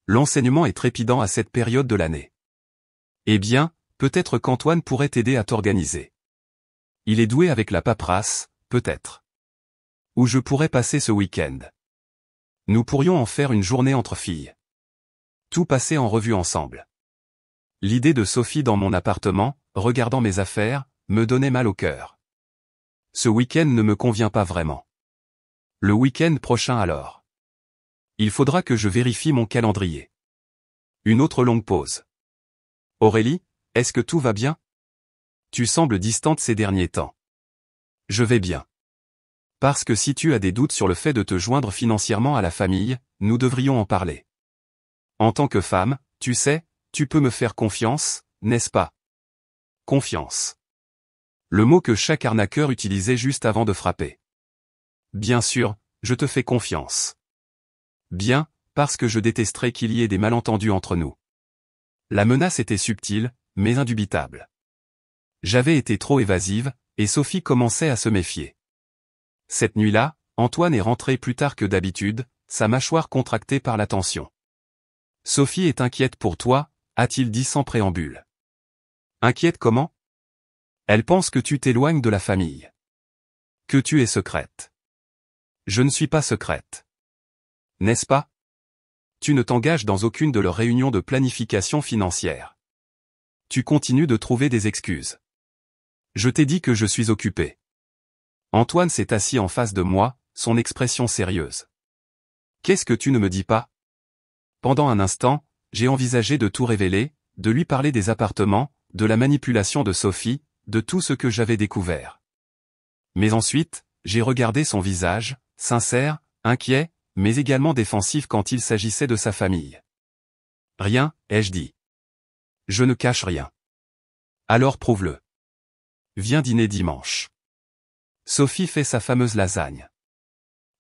Speaker 1: L'enseignement est trépidant à cette période de l'année. Eh bien, peut-être qu'Antoine pourrait t'aider à t'organiser. Il est doué avec la paperasse, peut-être. Ou je pourrais passer ce week-end. Nous pourrions en faire une journée entre filles. Tout passer en revue ensemble. L'idée de Sophie dans mon appartement, regardant mes affaires, me donnait mal au cœur. Ce week-end ne me convient pas vraiment. Le week-end prochain alors. Il faudra que je vérifie mon calendrier. Une autre longue pause. Aurélie, est-ce que tout va bien? Tu sembles distante ces derniers temps. Je vais bien. Parce que si tu as des doutes sur le fait de te joindre financièrement à la famille, nous devrions en parler. En tant que femme, tu sais, tu peux me faire confiance, n'est-ce pas? Confiance. Le mot que chaque arnaqueur utilisait juste avant de frapper. Bien sûr, je te fais confiance. Bien, parce que je détesterais qu'il y ait des malentendus entre nous. La menace était subtile, mais indubitable. J'avais été trop évasive, et Sophie commençait à se méfier. Cette nuit-là, Antoine est rentré plus tard que d'habitude, sa mâchoire contractée par la tension. Sophie est inquiète pour toi, a-t-il dit sans préambule. Inquiète comment? Elle pense que tu t'éloignes de la famille. Que tu es secrète. Je ne suis pas secrète. N'est-ce pas? Tu ne t'engages dans aucune de leurs réunions de planification financière. Tu continues de trouver des excuses. Je t'ai dit que je suis occupé. Antoine s'est assis en face de moi, son expression sérieuse. Qu'est-ce que tu ne me dis pas? Pendant un instant, j'ai envisagé de tout révéler, de lui parler des appartements, de la manipulation de Sophie, de tout ce que j'avais découvert. Mais ensuite, j'ai regardé son visage, sincère, inquiet, mais également défensif quand il s'agissait de sa famille. Rien, ai-je dit. Je ne cache rien. Alors prouve-le. Viens dîner dimanche. Sophie fait sa fameuse lasagne.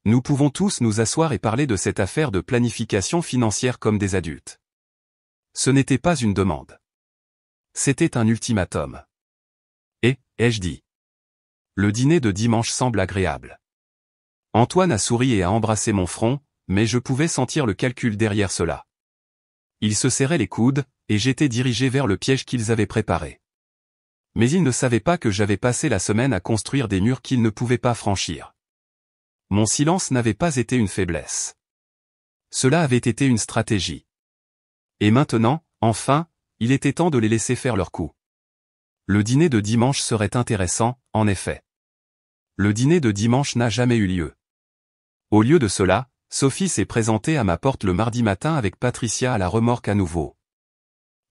Speaker 1: Nous pouvons tous nous asseoir et parler de cette affaire de planification financière comme des adultes. Ce n'était pas une demande. C'était un ultimatum. Et, ai-je dit. Le dîner de dimanche semble agréable. Antoine a souri et a embrassé mon front, mais je pouvais sentir le calcul derrière cela. Ils se serraient les coudes, et j'étais dirigé vers le piège qu'ils avaient préparé. Mais ils ne savaient pas que j'avais passé la semaine à construire des murs qu'ils ne pouvaient pas franchir. Mon silence n'avait pas été une faiblesse. Cela avait été une stratégie. Et maintenant, enfin, il était temps de les laisser faire leur coup. Le dîner de dimanche serait intéressant, en effet. Le dîner de dimanche n'a jamais eu lieu. Au lieu de cela, Sophie s'est présentée à ma porte le mardi matin avec Patricia à la remorque à nouveau.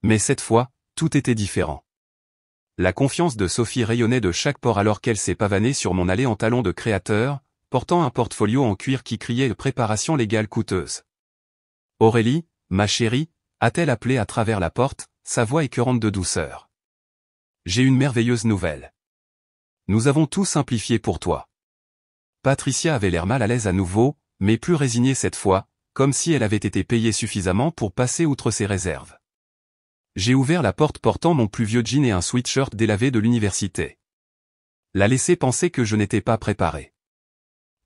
Speaker 1: Mais cette fois, tout était différent. La confiance de Sophie rayonnait de chaque pore alors qu'elle s'est pavanée sur mon allée en talons de créateur, portant un portfolio en cuir qui criait « Préparation légale coûteuse ». Aurélie, ma chérie, a-t-elle appelé à travers la porte, sa voix écœurante de douceur. J'ai une merveilleuse nouvelle. Nous avons tout simplifié pour toi. Patricia avait l'air mal à l'aise à nouveau, mais plus résignée cette fois, comme si elle avait été payée suffisamment pour passer outre ses réserves. J'ai ouvert la porte portant mon plus vieux jean et un sweatshirt délavé de l'université. La laisser penser que je n'étais pas préparé.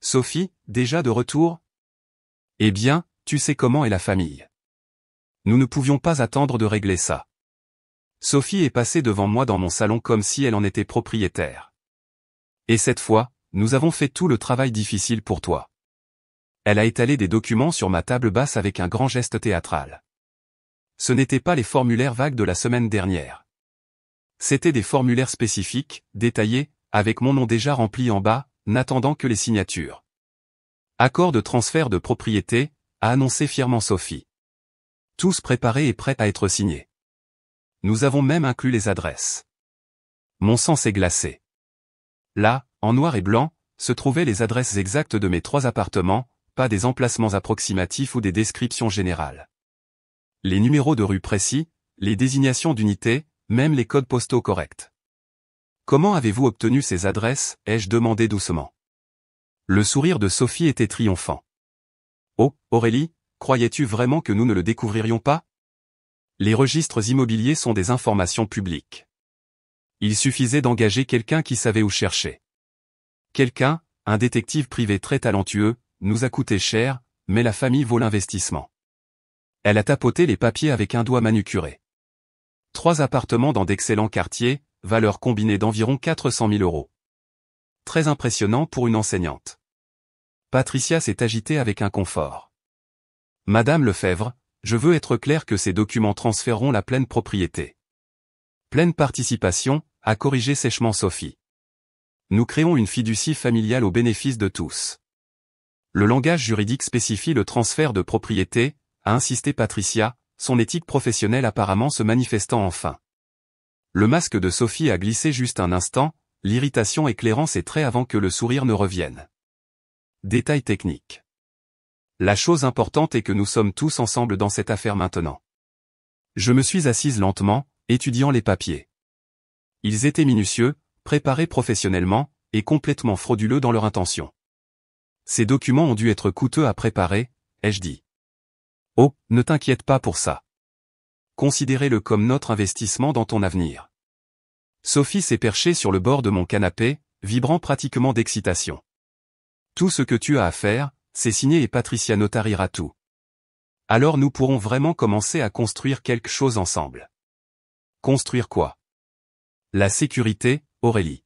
Speaker 1: Sophie, déjà de retour? Eh bien, tu sais comment est la famille. Nous ne pouvions pas attendre de régler ça. Sophie est passée devant moi dans mon salon comme si elle en était propriétaire. Et cette fois, nous avons fait tout le travail difficile pour toi. Elle a étalé des documents sur ma table basse avec un grand geste théâtral. Ce n'étaient pas les formulaires vagues de la semaine dernière. C'étaient des formulaires spécifiques, détaillés, avec mon nom déjà rempli en bas, n'attendant que les signatures. Accord de transfert de propriété, a annoncé fièrement Sophie. Tous préparés et prêts à être signés. Nous avons même inclus les adresses. Mon sang s'est glacé. Là, en noir et blanc, se trouvaient les adresses exactes de mes 3 appartements, pas des emplacements approximatifs ou des descriptions générales. Les numéros de rue précis, les désignations d'unités, même les codes postaux corrects. Comment avez-vous obtenu ces adresses, ai-je demandé doucement. Le sourire de Sophie était triomphant. Oh, Aurélie, croyais-tu vraiment que nous ne le découvririons pas? Les registres immobiliers sont des informations publiques. Il suffisait d'engager quelqu'un qui savait où chercher. Quelqu'un, un détective privé très talentueux, nous a coûté cher, mais la famille vaut l'investissement. Elle a tapoté les papiers avec un doigt manucuré. 3 appartements dans d'excellents quartiers, valeur combinée d'environ 400 000 €. Très impressionnant pour une enseignante. Patricia s'est agitée avec inconfort. Madame Lefebvre, je veux être clair que ces documents transféreront la pleine propriété. Pleine participation, a corrigé sèchement Sophie. Nous créons une fiducie familiale au bénéfice de tous. Le langage juridique spécifie le transfert de propriété, a insisté Patricia, son éthique professionnelle apparemment se manifestant enfin. Le masque de Sophie a glissé juste un instant, l'irritation éclairant ses traits avant que le sourire ne revienne. Détail technique. La chose importante est que nous sommes tous ensemble dans cette affaire maintenant. Je me suis assise lentement, étudiant les papiers. Ils étaient minutieux, préparés professionnellement, et complètement frauduleux dans leur intention. Ces documents ont dû être coûteux à préparer, ai-je dit. Oh, ne t'inquiète pas pour ça. Considérez-le comme notre investissement dans ton avenir. Sophie s'est perchée sur le bord de mon canapé, vibrant pratiquement d'excitation. Tout ce que tu as à faire, c'est signer et Patricia notariera tout. Alors nous pourrons vraiment commencer à construire quelque chose ensemble. Construire quoi? La sécurité, Aurélie.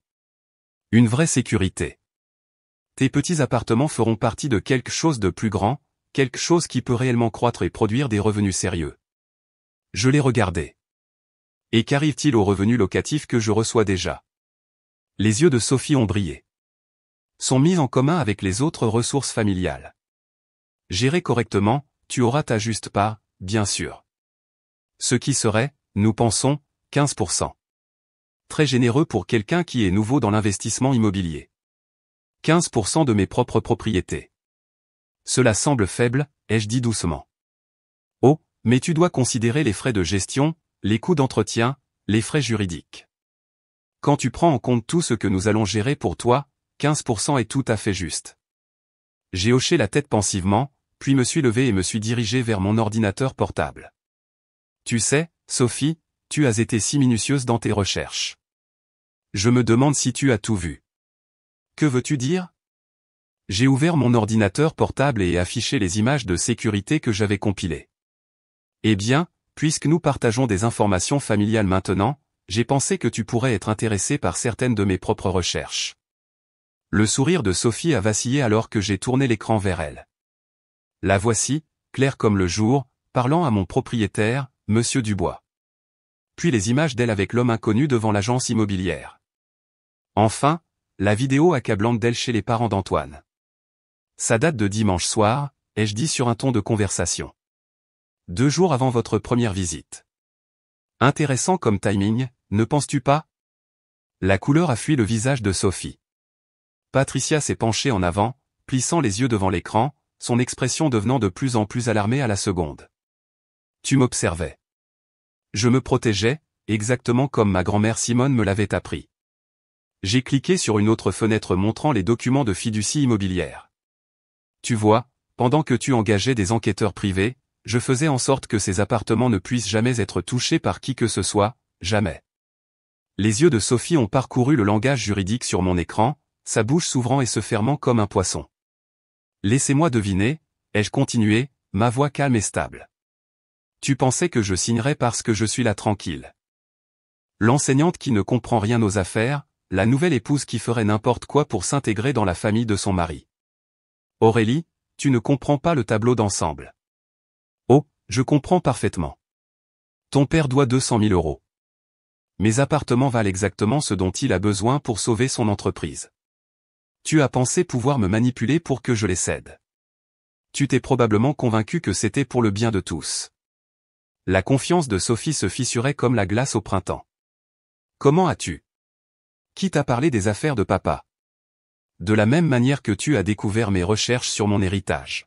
Speaker 1: Une vraie sécurité. Tes petits appartements feront partie de quelque chose de plus grand, quelque chose qui peut réellement croître et produire des revenus sérieux. Je l'ai regardé. Et qu'arrive-t-il aux revenus locatifs que je reçois déjà? Les yeux de Sophie ont brillé. Sont mis en commun avec les autres ressources familiales. Gérées correctement, tu auras ta juste part, bien sûr. Ce qui serait, nous pensons, 15%. Très généreux pour quelqu'un qui est nouveau dans l'investissement immobilier. 15% de mes propres propriétés. Cela semble faible, ai-je dit doucement. Oh, mais tu dois considérer les frais de gestion, les coûts d'entretien, les frais juridiques. Quand tu prends en compte tout ce que nous allons gérer pour toi, 15% est tout à fait juste. J'ai hoché la tête pensivement, puis me suis levé et me suis dirigé vers mon ordinateur portable. Tu sais, Sophie, tu as été si minutieuse dans tes recherches. Je me demande si tu as tout vu. Que veux-tu dire? J'ai ouvert mon ordinateur portable et ai affiché les images de sécurité que j'avais compilées. Eh bien, puisque nous partageons des informations familiales maintenant, j'ai pensé que tu pourrais être intéressé par certaines de mes propres recherches. Le sourire de Sophie a vacillé alors que j'ai tourné l'écran vers elle. La voici, claire comme le jour, parlant à mon propriétaire, Monsieur Dubois. Puis les images d'elle avec l'homme inconnu devant l'agence immobilière. Enfin, la vidéo accablante d'elle chez les parents d'Antoine. Ça date de dimanche soir, ai-je dit sur un ton de conversation. 2 jours avant votre première visite. Intéressant comme timing, ne penses-tu pas? La couleur a fui le visage de Sophie. Patricia s'est penchée en avant, plissant les yeux devant l'écran, son expression devenant de plus en plus alarmée à la seconde. Tu m'observais. Je me protégeais, exactement comme ma grand-mère Simone me l'avait appris. J'ai cliqué sur une autre fenêtre montrant les documents de fiducie immobilière. Tu vois, pendant que tu engageais des enquêteurs privés, je faisais en sorte que ces appartements ne puissent jamais être touchés par qui que ce soit, jamais. Les yeux de Sophie ont parcouru le langage juridique sur mon écran, sa bouche s'ouvrant et se fermant comme un poisson. Laissez-moi deviner, ai-je continué, ma voix calme et stable. Tu pensais que je signerais parce que je suis là tranquille. L'enseignante qui ne comprend rien aux affaires, la nouvelle épouse qui ferait n'importe quoi pour s'intégrer dans la famille de son mari. Aurélie, tu ne comprends pas le tableau d'ensemble. Oh, je comprends parfaitement. Ton père doit 200 000 €. Mes appartements valent exactement ce dont il a besoin pour sauver son entreprise. Tu as pensé pouvoir me manipuler pour que je les cède. Tu t'es probablement convaincu que c'était pour le bien de tous. La confiance de Sophie se fissurait comme la glace au printemps. Comment as-tu? Qui t'a parlé des affaires de papa? De la même manière que tu as découvert mes recherches sur mon héritage.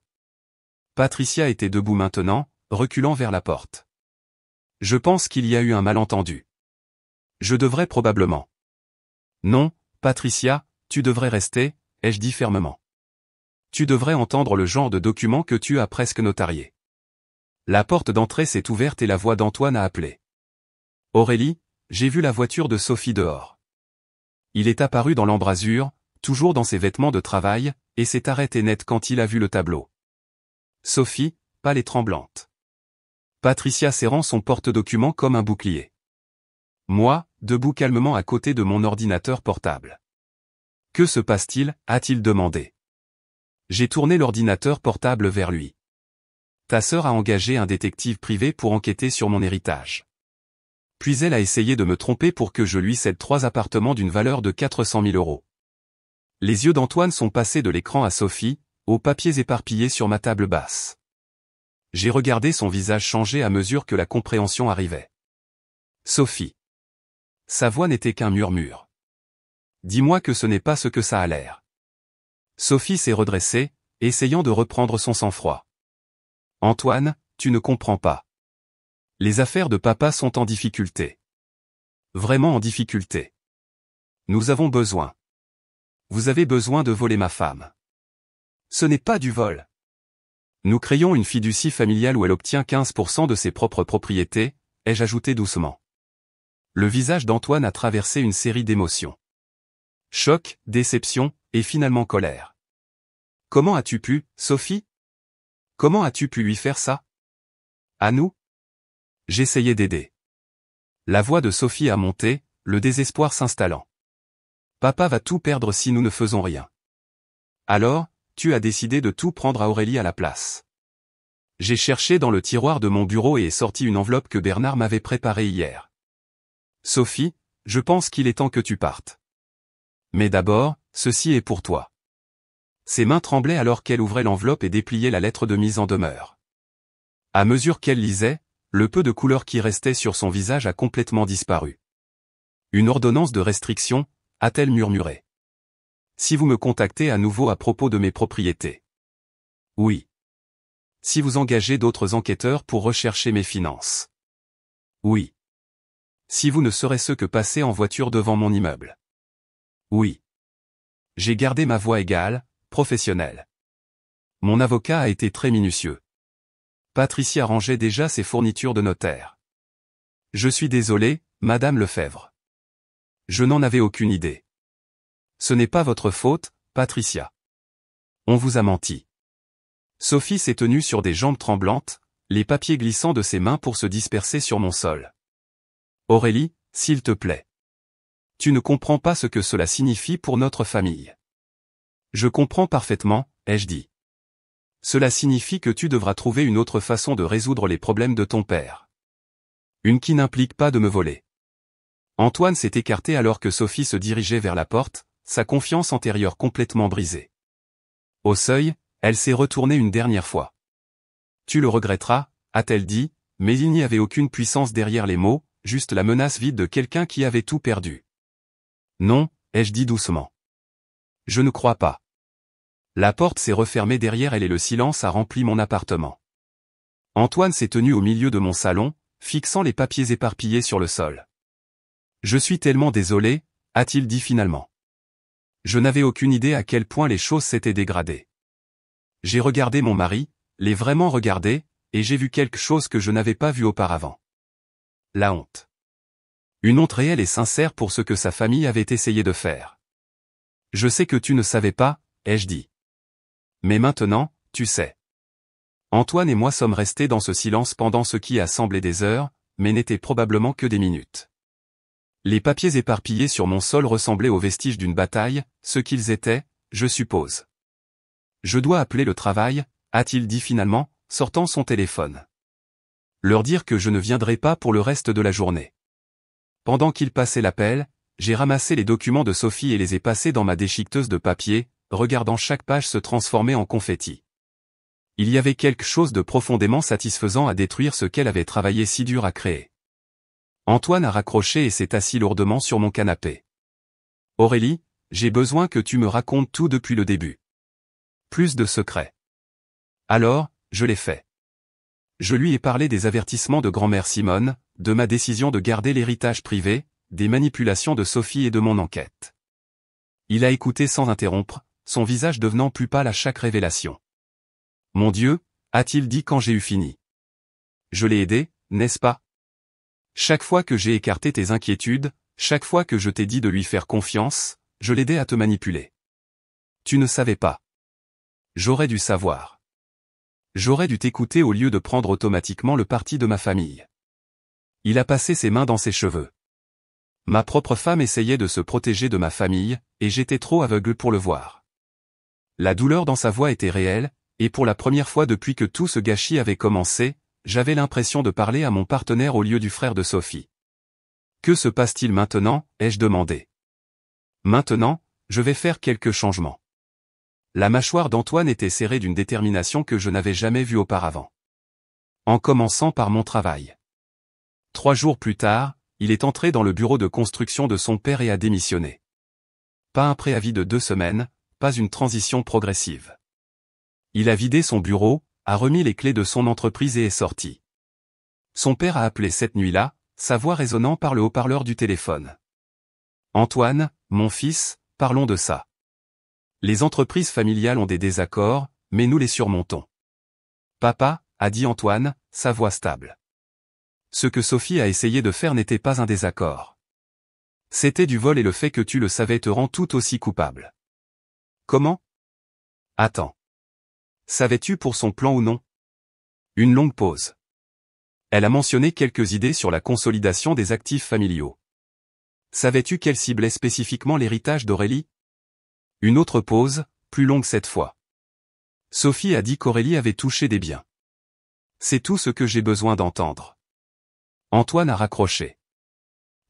Speaker 1: Patricia était debout maintenant, reculant vers la porte. Je pense qu'il y a eu un malentendu. Je devrais probablement. Non, Patricia, tu devrais rester, ai-je dit fermement. Tu devrais entendre le genre de document que tu as presque notarié. La porte d'entrée s'est ouverte et la voix d'Antoine a appelé. Aurélie, j'ai vu la voiture de Sophie dehors. Il est apparu dans l'embrasure, toujours dans ses vêtements de travail, et s'est arrêté net quand il a vu le tableau. Sophie, pâle et tremblante. Patricia serrant son porte-document comme un bouclier. Moi, debout calmement à côté de mon ordinateur portable. Que se passe-t-il, a-t-il demandé. J'ai tourné l'ordinateur portable vers lui. Ta sœur a engagé un détective privé pour enquêter sur mon héritage. Puis elle a essayé de me tromper pour que je lui cède 3 appartements d'une valeur de 400 000 €. Les yeux d'Antoine sont passés de l'écran à Sophie, aux papiers éparpillés sur ma table basse. J'ai regardé son visage changer à mesure que la compréhension arrivait. Sophie. Sa voix n'était qu'un murmure. Dis-moi que ce n'est pas ce que ça a l'air. Sophie s'est redressée, essayant de reprendre son sang-froid. Antoine, tu ne comprends pas. Les affaires de papa sont en difficulté. Vraiment en difficulté. Nous avons besoin. Vous avez besoin de voler ma femme. Ce n'est pas du vol. Nous créons une fiducie familiale où elle obtient 15% de ses propres propriétés, ai-je ajouté doucement. Le visage d'Antoine a traversé une série d'émotions. Choc, déception, et finalement colère. Comment as-tu pu, Sophie? Comment as-tu pu lui faire ça? À nous? J'essayais d'aider. La voix de Sophie a monté, le désespoir s'installant. Papa va tout perdre si nous ne faisons rien. Alors, tu as décidé de tout prendre à Aurélie à la place. J'ai cherché dans le tiroir de mon bureau et ai sorti une enveloppe que Bernard m'avait préparée hier. Sophie, je pense qu'il est temps que tu partes. Mais d'abord, ceci est pour toi. Ses mains tremblaient alors qu'elle ouvrait l'enveloppe et dépliait la lettre de mise en demeure. À mesure qu'elle lisait, le peu de couleur qui restait sur son visage a complètement disparu. Une ordonnance de restriction, a-t-elle murmuré. Si vous me contactez à nouveau à propos de mes propriétés. Oui. Si vous engagez d'autres enquêteurs pour rechercher mes finances. Oui. Si vous ne serait-ce que passer en voiture devant mon immeuble. Oui. J'ai gardé ma voix égale, professionnelle. Mon avocat a été très minutieux. Patricia rangeait déjà ses fournitures de notaire. Je suis désolé, Madame Lefebvre. Je n'en avais aucune idée. Ce n'est pas votre faute, Patricia. On vous a menti. Sophie s'est tenue sur des jambes tremblantes, les papiers glissant de ses mains pour se disperser sur mon sol. Aurélie, s'il te plaît. Tu ne comprends pas ce que cela signifie pour notre famille. Je comprends parfaitement, ai-je dit. Cela signifie que tu devras trouver une autre façon de résoudre les problèmes de ton père. Une qui n'implique pas de me voler. Antoine s'est écarté alors que Sophie se dirigeait vers la porte, sa confiance antérieure complètement brisée. Au seuil, elle s'est retournée une dernière fois. Tu le regretteras, a-t-elle dit, mais il n'y avait aucune puissance derrière les mots, juste la menace vide de quelqu'un qui avait tout perdu. Non, ai-je dit doucement. Je ne crois pas. La porte s'est refermée derrière elle et le silence a rempli mon appartement. Antoine s'est tenu au milieu de mon salon, fixant les papiers éparpillés sur le sol. Je suis tellement désolé, a-t-il dit finalement. Je n'avais aucune idée à quel point les choses s'étaient dégradées. J'ai regardé mon mari, l'ai vraiment regardé, et j'ai vu quelque chose que je n'avais pas vu auparavant. La honte. Une honte réelle et sincère pour ce que sa famille avait essayé de faire. Je sais que tu ne savais pas, ai-je dit. Mais maintenant, tu sais. Antoine et moi sommes restés dans ce silence pendant ce qui a semblé des heures, mais n'était probablement que des minutes. Les papiers éparpillés sur mon sol ressemblaient aux vestiges d'une bataille, ce qu'ils étaient, je suppose. Je dois appeler le travail, a-t-il dit finalement, sortant son téléphone. Leur dire que je ne viendrai pas pour le reste de la journée. Pendant qu'il passait l'appel, j'ai ramassé les documents de Sophie et les ai passés dans ma déchiqueteuse de papier, regardant chaque page se transformer en confetti. Il y avait quelque chose de profondément satisfaisant à détruire ce qu'elle avait travaillé si dur à créer. Antoine a raccroché et s'est assis lourdement sur mon canapé. Aurélie, j'ai besoin que tu me racontes tout depuis le début. Plus de secrets. Alors, je l'ai fait. Je lui ai parlé des avertissements de grand-mère Simone, de ma décision de garder l'héritage privé, des manipulations de Sophie et de mon enquête. Il a écouté sans interrompre, son visage devenant plus pâle à chaque révélation. Mon Dieu, a-t-il dit quand j'ai eu fini. Je l'ai aidé, n'est-ce pas? Chaque fois que j'ai écarté tes inquiétudes, chaque fois que je t'ai dit de lui faire confiance, je l'aidais à te manipuler. Tu ne savais pas. J'aurais dû savoir. J'aurais dû t'écouter au lieu de prendre automatiquement le parti de ma famille. Il a passé ses mains dans ses cheveux. Ma propre femme essayait de se protéger de ma famille, et j'étais trop aveugle pour le voir. La douleur dans sa voix était réelle, et pour la première fois depuis que tout ce gâchis avait commencé, j'avais l'impression de parler à mon partenaire au lieu du frère de Sophie. Que se passe-t-il maintenant, ai-je demandé. Maintenant, je vais faire quelques changements. La mâchoire d'Antoine était serrée d'une détermination que je n'avais jamais vue auparavant. En commençant par mon travail. 3 jours plus tard, il est entré dans le bureau de construction de son père et a démissionné. Pas un préavis de 2 semaines, pas une transition progressive. Il a vidé son bureau, a remis les clés de son entreprise et est sorti. Son père a appelé cette nuit-là, sa voix résonnant par le haut-parleur du téléphone. Antoine, mon fils, parlons de ça. Les entreprises familiales ont des désaccords, mais nous les surmontons. Papa, a dit Antoine, sa voix stable. Ce que Sophie a essayé de faire n'était pas un désaccord. C'était du vol et le fait que tu le savais te rend tout aussi coupable. Comment? Attends. Savais-tu pour son plan ou non? Une longue pause. Elle a mentionné quelques idées sur la consolidation des actifs familiaux. Savais-tu qu'elle ciblait spécifiquement l'héritage d'Aurélie? Une autre pause, plus longue cette fois. Sophie a dit qu'Aurélie avait touché des biens. C'est tout ce que j'ai besoin d'entendre. Antoine a raccroché.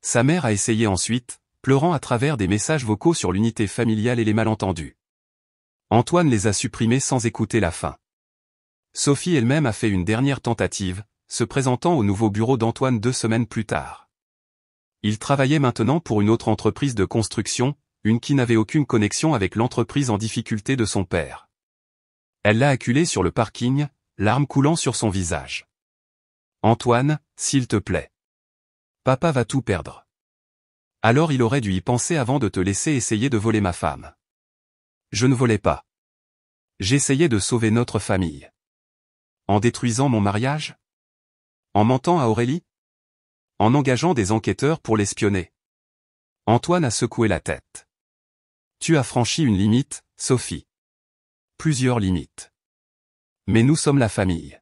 Speaker 1: Sa mère a essayé ensuite, pleurant à travers des messages vocaux sur l'unité familiale et les malentendus. Antoine les a supprimés sans écouter la fin. Sophie elle-même a fait une dernière tentative, se présentant au nouveau bureau d'Antoine 2 semaines plus tard. Il travaillait maintenant pour une autre entreprise de construction, une qui n'avait aucune connexion avec l'entreprise en difficulté de son père. Elle l'a acculé sur le parking, larmes coulant sur son visage. Antoine, s'il te plaît. Papa va tout perdre. Alors il aurait dû y penser avant de te laisser essayer de voler ma femme. Je ne volais pas. J'essayais de sauver notre famille. En détruisant mon mariage? En mentant à Aurélie? En engageant des enquêteurs pour l'espionner? Antoine a secoué la tête. Tu as franchi une limite, Sophie. Plusieurs limites. Mais nous sommes la famille.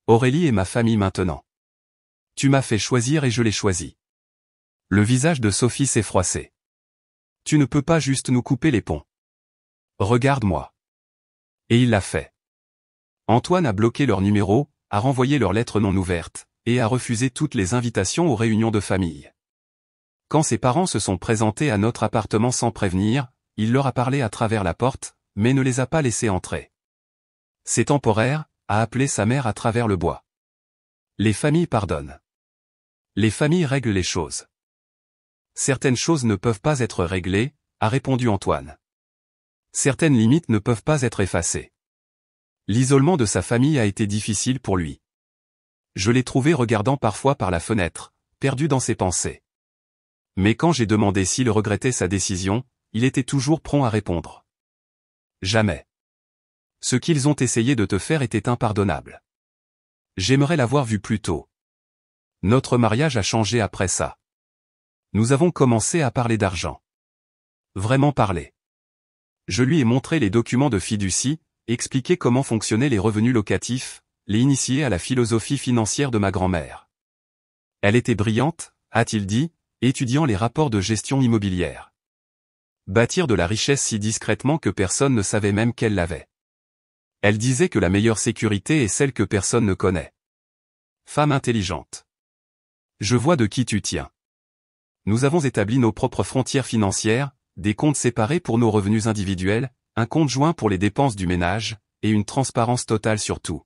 Speaker 1: Aurélie est ma famille maintenant. Tu m'as fait choisir et je l'ai choisi. Le visage de Sophie s'est froissé. Tu ne peux pas juste nous couper les ponts. Regarde-moi. Et il l'a fait. Antoine a bloqué leur numéro, a renvoyé leurs lettres non ouvertes, et a refusé toutes les invitations aux réunions de famille. Quand ses parents se sont présentés à notre appartement sans prévenir, il leur a parlé à travers la porte, mais ne les a pas laissés entrer. C'est temporaire, a appelé sa mère à travers le bois. Les familles pardonnent. Les familles règlent les choses. Certaines choses ne peuvent pas être réglées, a répondu Antoine. Certaines limites ne peuvent pas être effacées. L'isolement de sa famille a été difficile pour lui. Je l'ai trouvé regardant parfois par la fenêtre, perdu dans ses pensées. Mais quand j'ai demandé s'il regrettait sa décision, il était toujours prompt à répondre. Jamais. Ce qu'ils ont essayé de te faire était impardonnable. J'aimerais l'avoir vu plus tôt. Notre mariage a changé après ça. Nous avons commencé à parler d'argent. Vraiment parler. Je lui ai montré les documents de fiducie, expliqué comment fonctionnaient les revenus locatifs, les initier à la philosophie financière de ma grand-mère. Elle était brillante, a-t-il dit, étudiant les rapports de gestion immobilière. Bâtir de la richesse si discrètement que personne ne savait même qu'elle l'avait. Elle disait que la meilleure sécurité est celle que personne ne connaît. Femme intelligente. Je vois de qui tu tiens. Nous avons établi nos propres frontières financières, des comptes séparés pour nos revenus individuels, un compte joint pour les dépenses du ménage, et une transparence totale sur tout.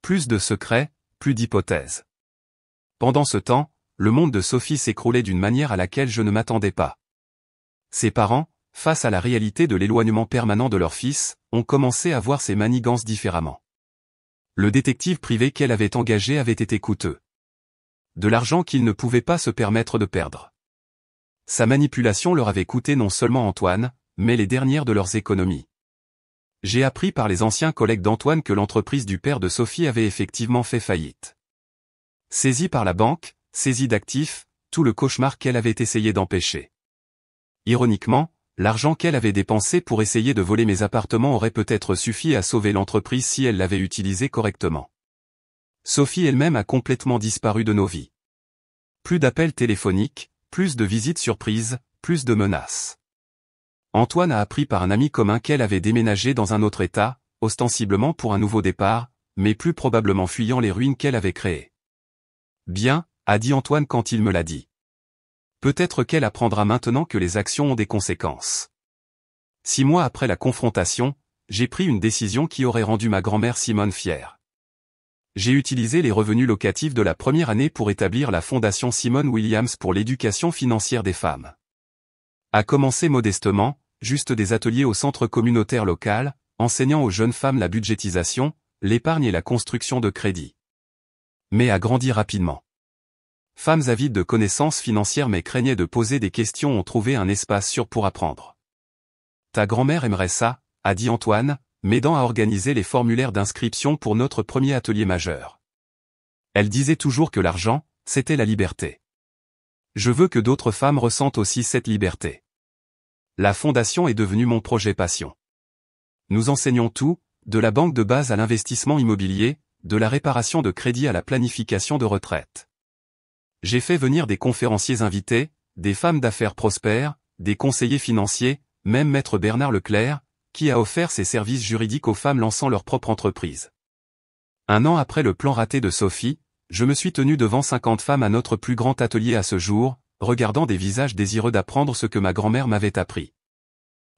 Speaker 1: Plus de secrets, plus d'hypothèses. Pendant ce temps, le monde de Sophie s'écroulait d'une manière à laquelle je ne m'attendais pas. Ses parents, face à la réalité de l'éloignement permanent de leur fils, ont commencé à voir ses manigances différemment. Le détective privé qu'elle avait engagé avait été coûteux. de l'argent qu'ils ne pouvaient pas se permettre de perdre. Sa manipulation leur avait coûté non seulement Antoine, mais les dernières de leurs économies. J'ai appris par les anciens collègues d'Antoine que l'entreprise du père de Sophie avait effectivement fait faillite. Saisie par la banque, saisie d'actifs, tout le cauchemar qu'elle avait essayé d'empêcher. Ironiquement, l'argent qu'elle avait dépensé pour essayer de voler mes appartements aurait peut-être suffi à sauver l'entreprise si elle l'avait utilisé correctement. Sophie elle-même a complètement disparu de nos vies. Plus d'appels téléphoniques, plus de visites surprises, plus de menaces. Antoine a appris par un ami commun qu'elle avait déménagé dans un autre état, ostensiblement pour un nouveau départ, mais plus probablement fuyant les ruines qu'elle avait créées. Bien, a dit Antoine quand il me l'a dit. Peut-être qu'elle apprendra maintenant que les actions ont des conséquences. 6 mois après la confrontation, j'ai pris une décision qui aurait rendu ma grand-mère Simone fière. J'ai utilisé les revenus locatifs de la première année pour établir la fondation Simone Williams pour l'éducation financière des femmes. À commencer modestement, juste des ateliers au centre communautaire local, enseignant aux jeunes femmes la budgétisation, l'épargne et la construction de crédits. Mais a grandi rapidement. Femmes avides de connaissances financières mais craignaient de poser des questions ont trouvé un espace sûr pour apprendre. Ta grand-mère aimerait ça, a dit Antoine, m'aidant à organiser les formulaires d'inscription pour notre premier atelier majeur. Elle disait toujours que l'argent, c'était la liberté. Je veux que d'autres femmes ressentent aussi cette liberté. La fondation est devenue mon projet passion. Nous enseignons tout, de la banque de base à l'investissement immobilier, de la réparation de crédit à la planification de retraite. J'ai fait venir des conférenciers invités, des femmes d'affaires prospères, des conseillers financiers, même Maître Bernard Leclerc, qui a offert ses services juridiques aux femmes lançant leur propre entreprise. 1 an après le plan raté de Sophie, je me suis tenu devant 50 femmes à notre plus grand atelier à ce jour, regardant des visages désireux d'apprendre ce que ma grand-mère m'avait appris.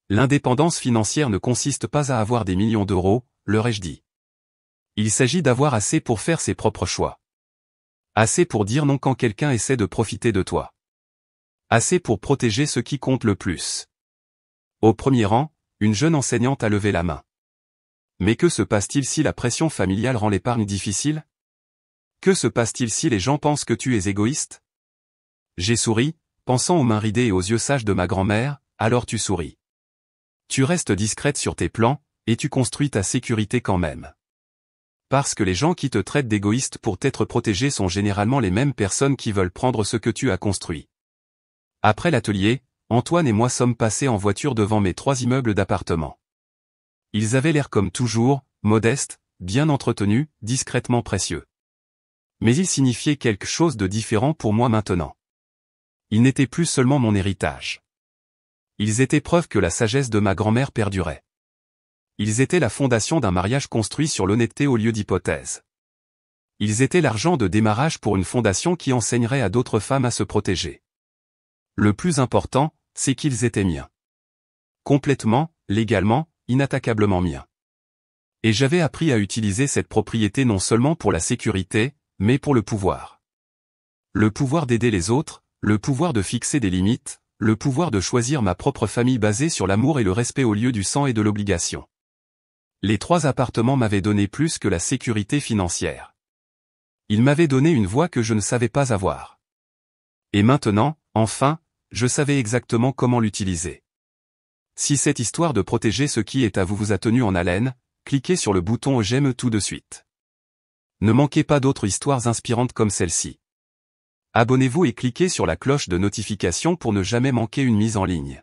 Speaker 1: L'indépendance financière ne consiste pas à avoir des millions d'euros, leur ai-je dit. Il s'agit d'avoir assez pour faire ses propres choix. Assez pour dire non quand quelqu'un essaie de profiter de toi. Assez pour protéger ce qui compte le plus. Au premier rang, une jeune enseignante a levé la main. Mais que se passe-t-il si la pression familiale rend l'épargne difficile ? Que se passe-t-il si les gens pensent que tu es égoïste ? J'ai souri, pensant aux mains ridées et aux yeux sages de ma grand-mère, alors tu souris. Tu restes discrète sur tes plans, et tu construis ta sécurité quand même. Parce que les gens qui te traitent d'égoïste pour t'être protégé sont généralement les mêmes personnes qui veulent prendre ce que tu as construit. Après l'atelier, Antoine et moi sommes passés en voiture devant mes 3 immeubles d'appartements. Ils avaient l'air comme toujours, modestes, bien entretenus, discrètement précieux. Mais ils signifiaient quelque chose de différent pour moi maintenant. Ils n'étaient plus seulement mon héritage. Ils étaient preuve que la sagesse de ma grand-mère perdurait. Ils étaient la fondation d'un mariage construit sur l'honnêteté au lieu d'hypothèses. Ils étaient l'argent de démarrage pour une fondation qui enseignerait à d'autres femmes à se protéger. Le plus important, c'est qu'ils étaient miens. Complètement, légalement, inattaquablement miens. Et j'avais appris à utiliser cette propriété non seulement pour la sécurité, mais pour le pouvoir. Le pouvoir d'aider les autres, le pouvoir de fixer des limites, le pouvoir de choisir ma propre famille basée sur l'amour et le respect au lieu du sang et de l'obligation. Les 3 appartements m'avaient donné plus que la sécurité financière. Ils m'avaient donné une voix que je ne savais pas avoir. Et maintenant, enfin, je savais exactement comment l'utiliser. Si cette histoire de protéger ce qui est à vous vous a tenu en haleine, cliquez sur le bouton j'aime tout de suite. Ne manquez pas d'autres histoires inspirantes comme celle-ci. Abonnez-vous et cliquez sur la cloche de notification pour ne jamais manquer une mise en ligne.